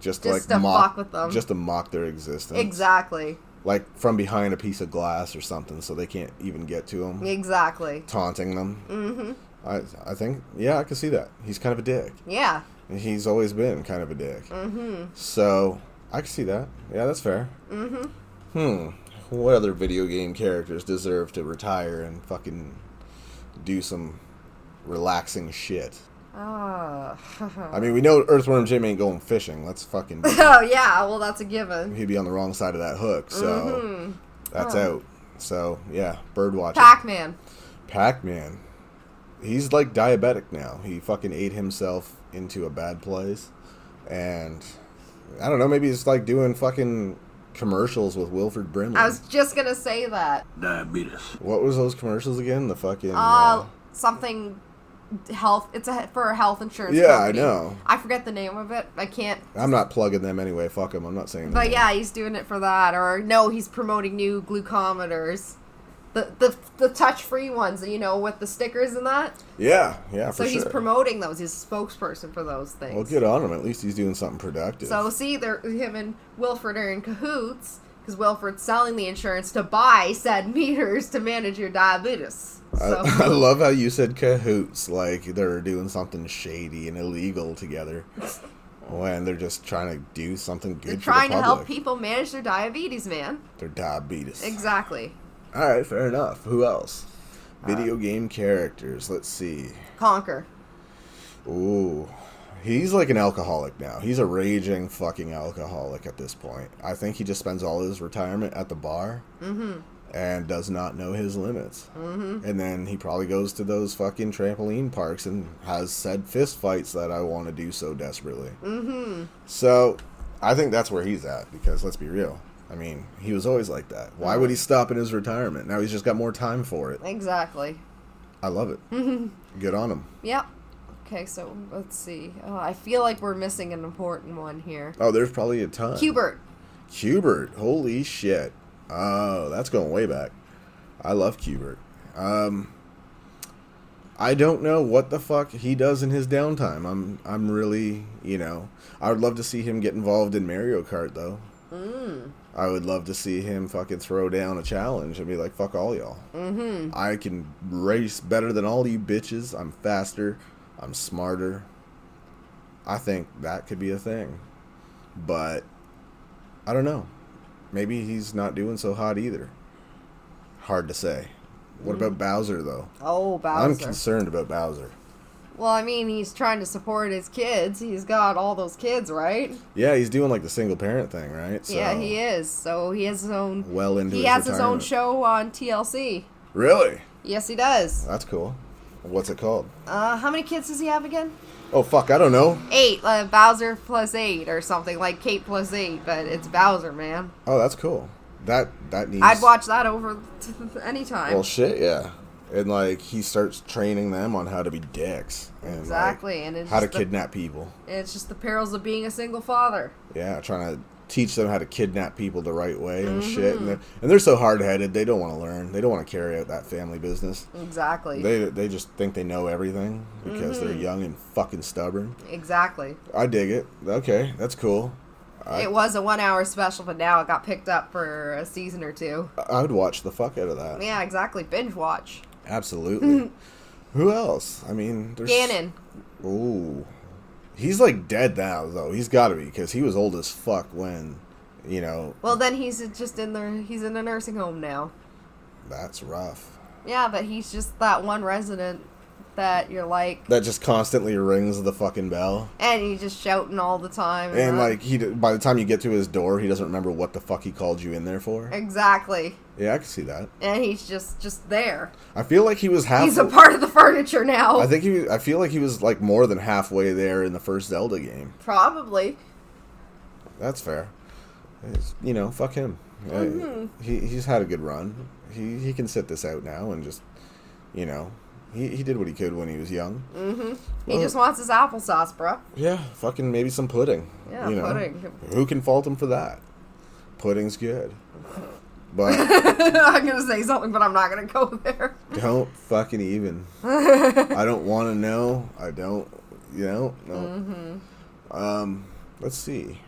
Just to like fuck with them. Just to mock their existence. Exactly. Like from behind a piece of glass or something so they can't even get to him. Exactly. Taunting them. I think, yeah, I can see that. He's kind of a dick. Yeah. He's always been kind of a dick. So, I can see that. Yeah, that's fair. what other video game characters deserve to retire and fucking do some relaxing shit? I mean, we know Earthworm Jim ain't going fishing. Let's fucking... Oh, yeah. Well, that's a given. He'd be on the wrong side of that hook, so that's out. So, yeah, bird watching. Pac-Man. He's, like, diabetic now. He fucking ate himself into a bad place. And, I don't know, maybe he's, like, doing fucking commercials with Wilford Brimley. I was just gonna say that. Diabetes. What was those commercials again? The fucking... something... health. It's for a health insurance I company. know. I forget the name of it. I can't. I'm not plugging them anyway. Fuck them. I'm not saying that. But yeah, he's doing it for that. Or no, he's promoting new glucometers. The touch-free ones, you know, with the stickers and that. Yeah, for sure. So he's promoting those. He's a spokesperson for those things. Well, good on him. At least he's doing something productive. So see, him and Wilford are in cahoots because Wilford's selling the insurance to buy said meters to manage your diabetes. So. I love how you said cahoots, like they're doing something shady and illegal together, when they're just trying to do something good. They're for trying the to public. help people manage their diabetes, man. Their diabetes. Exactly. All right, fair enough. Who else? Video game characters. Let's see. Conker. Ooh. He's like an alcoholic now. He's a raging fucking alcoholic at this point. I think he just spends all his retirement at the bar. And does not know his limits. And then he probably goes to those fucking trampoline parks and has said fist fights that I want to do so desperately. So, I think that's where he's at, because let's be real. I mean, he was always like that. Why would he stop in his retirement? Now he's just got more time for it. Exactly. I love it. Good on him. Yep. Okay, so let's see. I feel like we're missing an important one here. Oh, there's probably a ton. Qbert. Holy shit. Oh, that's going way back. I love Qbert. I don't know what the fuck he does in his downtime. I'm really, I would love to see him get involved in Mario Kart, though. I would love to see him fucking throw down a challenge and be like, fuck all y'all. I can race better than all you bitches. I'm faster. I'm smarter. I think that could be a thing. But, I don't know. Maybe he's not doing so hot either. Hard to say. What about Bowser, though? Oh, Bowser. I'm concerned about Bowser. Well, I mean, he's trying to support his kids. He's got all those kids, right? Yeah, he's doing like the single parent thing, right? So, yeah, he is. So he has his own... He has his own show on TLC. Really? Yes, he does. That's cool. What's it called? How many kids does he have again? Oh, fuck, I don't know. 8. Bowser plus 8 or something. Like Kate plus 8, but it's Bowser, man. Oh, that's cool. That needs... I'd watch that over anytime. Well, shit, yeah. And, like, he starts training them on how to be dicks. And, exactly. Like, and it's how to kidnap people. It's just the perils of being a single father. Yeah, trying to teach them how to kidnap people the right way and shit. And they're so hard-headed, they don't want to learn. They don't want to carry out that family business. Exactly. They just think they know everything because they're young and fucking stubborn. Exactly. I dig it. Okay, that's cool. It was a 1-hour special, but now it got picked up for a season or 2. I would watch the fuck out of that. Yeah, exactly. Binge watch. Absolutely. Who else? I mean, there's... Ganon. Ooh. He's, like, dead now, though. He's got to be, because he was old as fuck when, Well, then he's just he's in a nursing home now. That's rough. Yeah, but he's just that one resident that you're like... That just constantly rings the fucking bell. And he's just shouting all the time. And like, by the time you get to his door, he doesn't remember what the fuck he called you in there for. Exactly. Yeah, I can see that. And he's just there. I feel like he was He's a part of the furniture now. I feel like he was like more than halfway there in the first Zelda game. Probably. That's fair. Fuck him. He's had a good run. He can sit this out now and just, he did what he could when he was young. He just wants his applesauce, bro. Yeah, fucking maybe some pudding. Yeah, pudding. Who can fault him for that? Pudding's good. But I'm going to say something, but I'm not going to go there. Don't fucking even. I don't want to know. I don't, no. Let's see.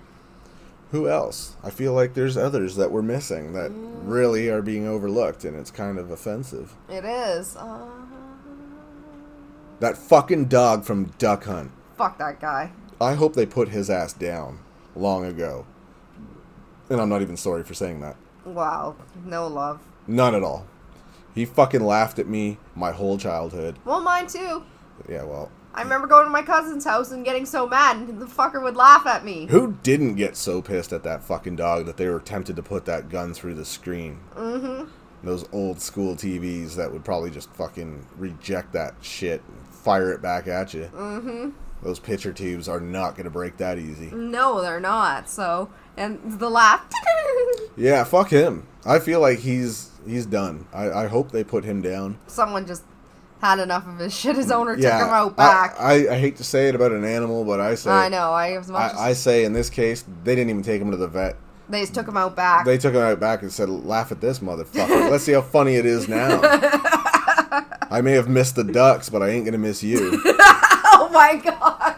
Who else? I feel like there's others that we're missing that really are being overlooked, and it's kind of offensive. It is. That fucking dog from Duck Hunt. Fuck that guy. I hope they put his ass down long ago. And I'm not even sorry for saying that. Wow. No love. None at all. He fucking laughed at me my whole childhood. Well, mine too. Yeah, well. I remember going to my cousin's house and getting so mad, and the fucker would laugh at me. Who didn't get so pissed at that fucking dog that they were tempted to put that gun through the screen? Mm-hmm. Those old school TVs that would probably just fucking reject that shit and fire it back at you. Mm-hmm. Those picture tubes are not going to break that easy. No, they're not. So, and the laugh. Yeah, fuck him. I feel like he's done. I hope they put him down. Someone just had enough of his shit. His owner took Yeah, him out back. I hate to say it about an animal, but I say... I know. I say in this case, they didn't even take him to the vet. They just took him out back. They took him out back and said, laugh at this motherfucker. Let's see how funny it is now. I may have missed the ducks, but I ain't going to miss you. Oh my god.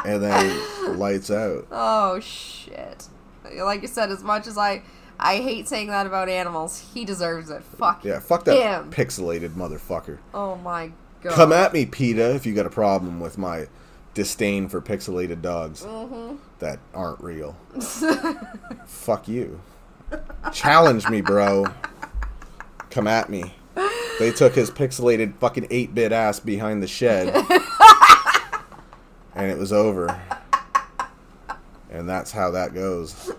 And then lights out. Oh shit. Like you said, as much as I hate saying that about animals, he deserves it. Fuck that him. Pixelated motherfucker. Oh my god. Come at me, PETA, if you got a problem with my disdain for pixelated dogs that aren't real. Fuck you. Challenge me, bro. Come at me. They took his pixelated fucking 8-bit ass behind the shed. And it was over. And that's how that goes.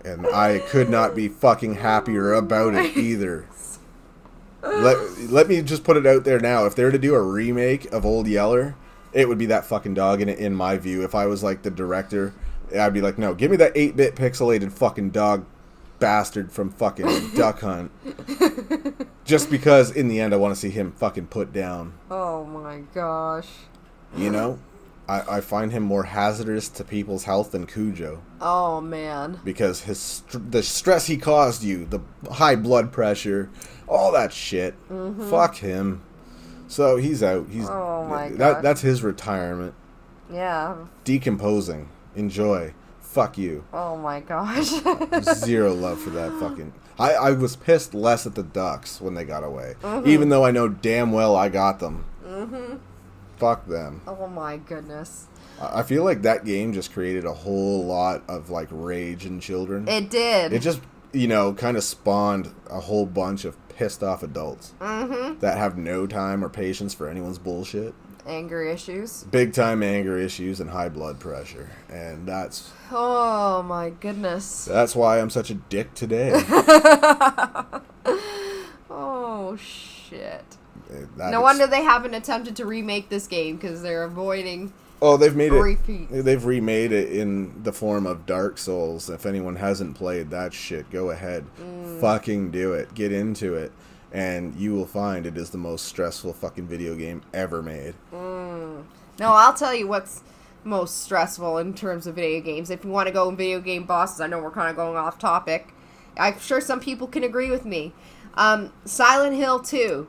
And I could not be fucking happier about it either. Let me just put it out there now. If they were to do a remake of Old Yeller, it would be that fucking dog in my view. If I was like the director, I'd be like, no, give me that 8-bit pixelated fucking dog bastard from fucking Duck Hunt. Just because in the end I want to see him fucking put down. Oh my gosh. You know? I find him more hazardous to people's health than Cujo. Oh man. Because the stress he caused you, the high blood pressure, all that shit. Fuck him. So he's out. Oh my god. That's his retirement. Yeah. Decomposing. Enjoy. Fuck you. Oh my gosh. Zero love for that fucking... I was pissed less at the ducks when they got away. Even though I know damn well I got them. Fuck them. Oh my goodness. I feel like that game just created a whole lot of like rage in children. It did. It just, kind of spawned a whole bunch of pissed off adults that have no time or patience for anyone's bullshit. Anger issues. Big time anger issues and high blood pressure. And that's... Oh my goodness. That's why I'm such a dick today. Oh shit. No wonder they haven't attempted to remake this game, because they're avoiding... Oh, they've made repeats. They've remade it in the form of Dark Souls. If anyone hasn't played that shit, go ahead. Fucking do it. Get into it. And you will find it is the most stressful fucking video game ever made. No, I'll tell you what's most stressful in terms of video games. If you want to go in video game bosses, I know we're kind of going off topic. I'm sure some people can agree with me. Silent Hill 2.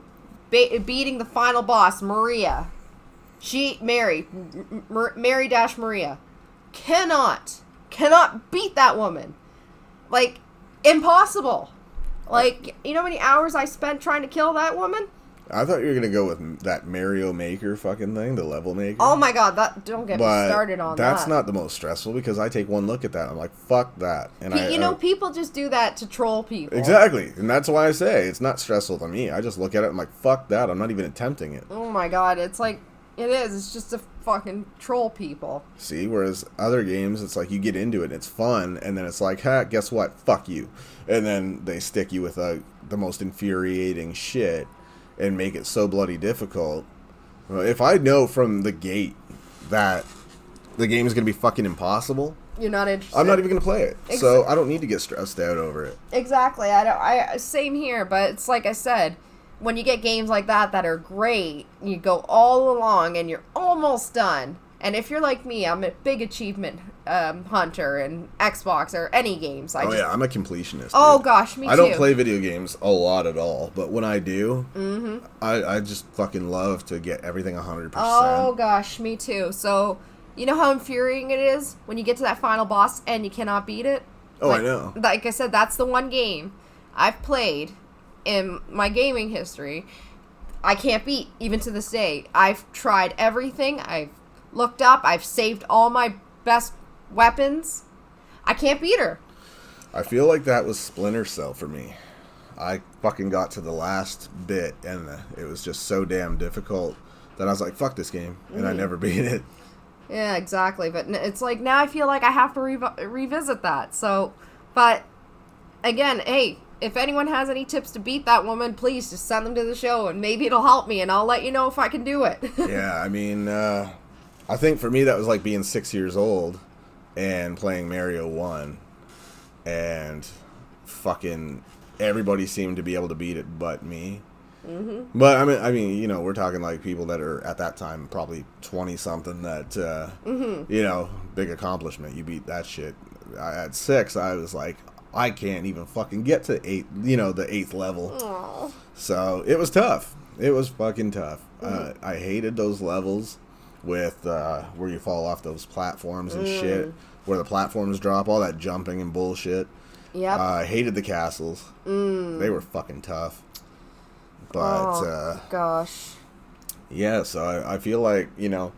Beating the final boss, Maria. Mary Maria. Cannot beat that woman. Like, impossible. Like, you know how many hours I spent trying to kill that woman? I thought you were going to go with that Mario Maker fucking thing, the level maker. Oh my god, don't get me started on that. That's not the most stressful, because I take one look at that, I'm like, fuck that. And people just do that to troll people. Exactly, and that's why I say it's not stressful to me. I just look at it, I'm like, fuck that, I'm not even attempting it. Oh my god, it's like, it is, it's just to fucking troll people. See, whereas other games, it's like you get into it and it's fun, and then it's like, guess what, fuck you. And then they stick you with the most infuriating shit and make it so bloody difficult. Well, if I know from the gate that the game is going to be fucking impossible, you're not interested. I'm not even going to play it. So I don't need to get stressed out over it. Exactly. Same here, but it's like I said, when you get games like that are great, you go all along and you're almost done. And if you're like me, I'm a big achievement hunter in Xbox or any games. I'm a completionist. Oh dude. gosh, me too. I don't play video games a lot at all, but when I do, I just fucking love to get everything 100%. Oh gosh, me too. So, you know how infuriating it is when you get to that final boss and you cannot beat it? Oh, I know. Like I said, that's the one game I've played in my gaming history I can't beat, even to this day. I've tried everything. I've looked up. I've saved all my best weapons. I can't beat her. I feel like that was Splinter Cell for me. I fucking got to the last bit, and it was just so damn difficult that I was like, fuck this game, and I never beat it. Yeah, exactly. But it's like, now I feel like I have to revisit that. So, but, again, hey, if anyone has any tips to beat that woman, please just send them to the show, and maybe it'll help me, and I'll let you know if I can do it. Yeah, I mean, I think for me that was like being 6 years old and playing Mario 1, and fucking everybody seemed to be able to beat it but me. Mm-hmm. But I mean, you know, we're talking like people that are at that time probably 20 something. That you know, big accomplishment. You beat that shit. At 6, I was like, I can't even fucking get to 8. You know, the 8th level. Aww. So it was tough. It was fucking tough. I hated those levels with where you fall off those platforms and shit, where the platforms drop, all that jumping and bullshit. Yep. I hated the castles. They were fucking tough. But, gosh. Yeah, so I feel like, you know,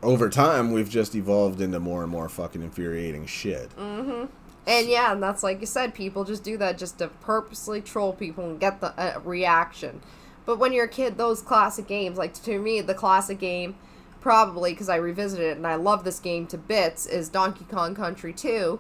over time, we've just evolved into more and more fucking infuriating shit. Mm-hmm. And yeah, and that's like you said, people just do that just to purposely troll people and get the reaction. But when you're a kid, those classic games, like to me, the classic game, probably, because I revisited it and I love this game to bits, is Donkey Kong Country 2.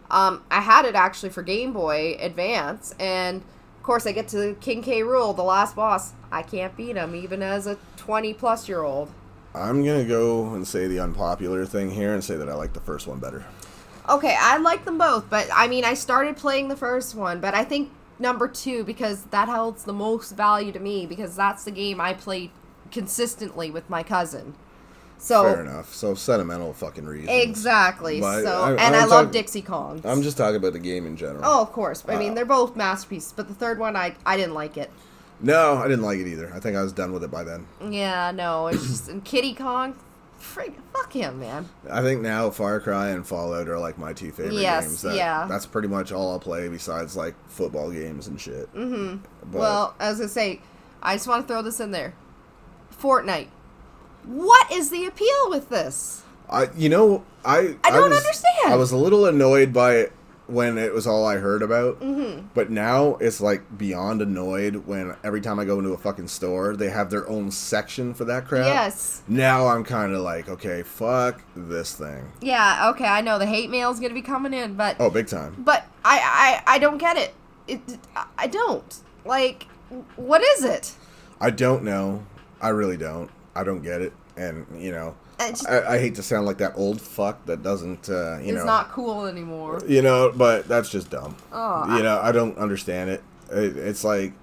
I had it actually for Game Boy Advance, and of course I get to King K. Rool, the last boss. I can't beat him, even as a 20-plus-year-old. I'm going to go and say the unpopular thing here and say that I like the first one better. Okay, I like them both, but I mean, I started playing the first one, but I think number 2, because that holds the most value to me, because that's the game I played consistently with my cousin. So fair enough. So sentimental fucking reasons. Exactly. But so I love Dixie Kong. I'm just talking about the game in general. Oh, of course. I mean, they're both masterpieces, but the third one, I didn't like it. No, I didn't like it either. I think I was done with it by then. Yeah, no, it's just, and Kiddy Kong, fuck him, man. I think now Far Cry and Fallout are like my 2 favorite games. That's pretty much all I'll play besides like football games and shit. Mm-hmm. But, well, as I say, I just want to throw this in there. Fortnite. What is the appeal with this? I don't understand. I was a little annoyed by it when it was all I heard about. Mm-hmm. But now it's like beyond annoyed when every time I go into a fucking store, they have their own section for that crap. Yes. Now I'm kind of like, okay, fuck this thing. Yeah, okay, I know the hate mail's going to be coming in, but... Oh, big time. But I don't get it. I don't. Like, what is it? I don't know. I really don't. I don't get it. And, you know, I hate to sound like that old fuck that doesn't, It's not cool anymore. You know, but that's just dumb. Oh, you know, I don't understand it. It's like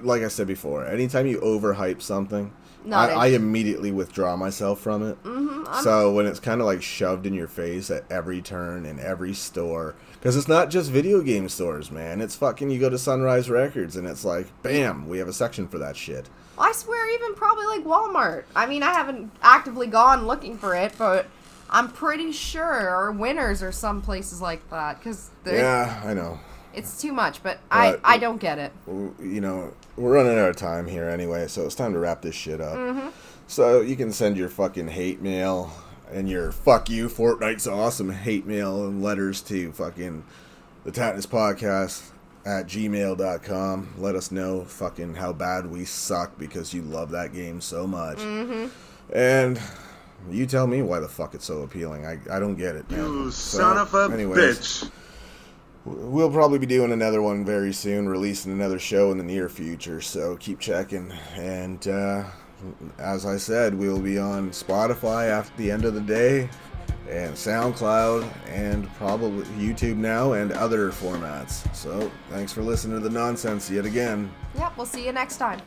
I said before, anytime you overhype something, I immediately withdraw myself from it. Mm-hmm, so when it's kind of like shoved in your face at every turn in every store, because it's not just video game stores, man. It's fucking, you go to Sunrise Records and it's like, bam, we have a section for that shit. I swear, even probably like Walmart. I mean, I haven't actively gone looking for it, but I'm pretty sure, or Winners or some places like that, because yeah, I know. It's too much, but I don't get it. You know, we're running out of time here anyway, so it's time to wrap this shit up. Mm-hmm. So you can send your fucking hate mail and your fuck you, Fortnite's awesome hate mail and letters to fucking the Tattness Podcast at gmail.com. Let us know fucking how bad we suck because you love that game so much. Mm-hmm. And you tell me why the fuck it's so appealing. I don't get it, man. You son of a bitch. We'll probably be doing another one very soon, releasing another show in the near future, so keep checking. And as I said, we'll be on Spotify after the end of the day, and SoundCloud, and probably YouTube now, and other formats. So thanks for listening to the nonsense yet again. Yep, we'll see you next time.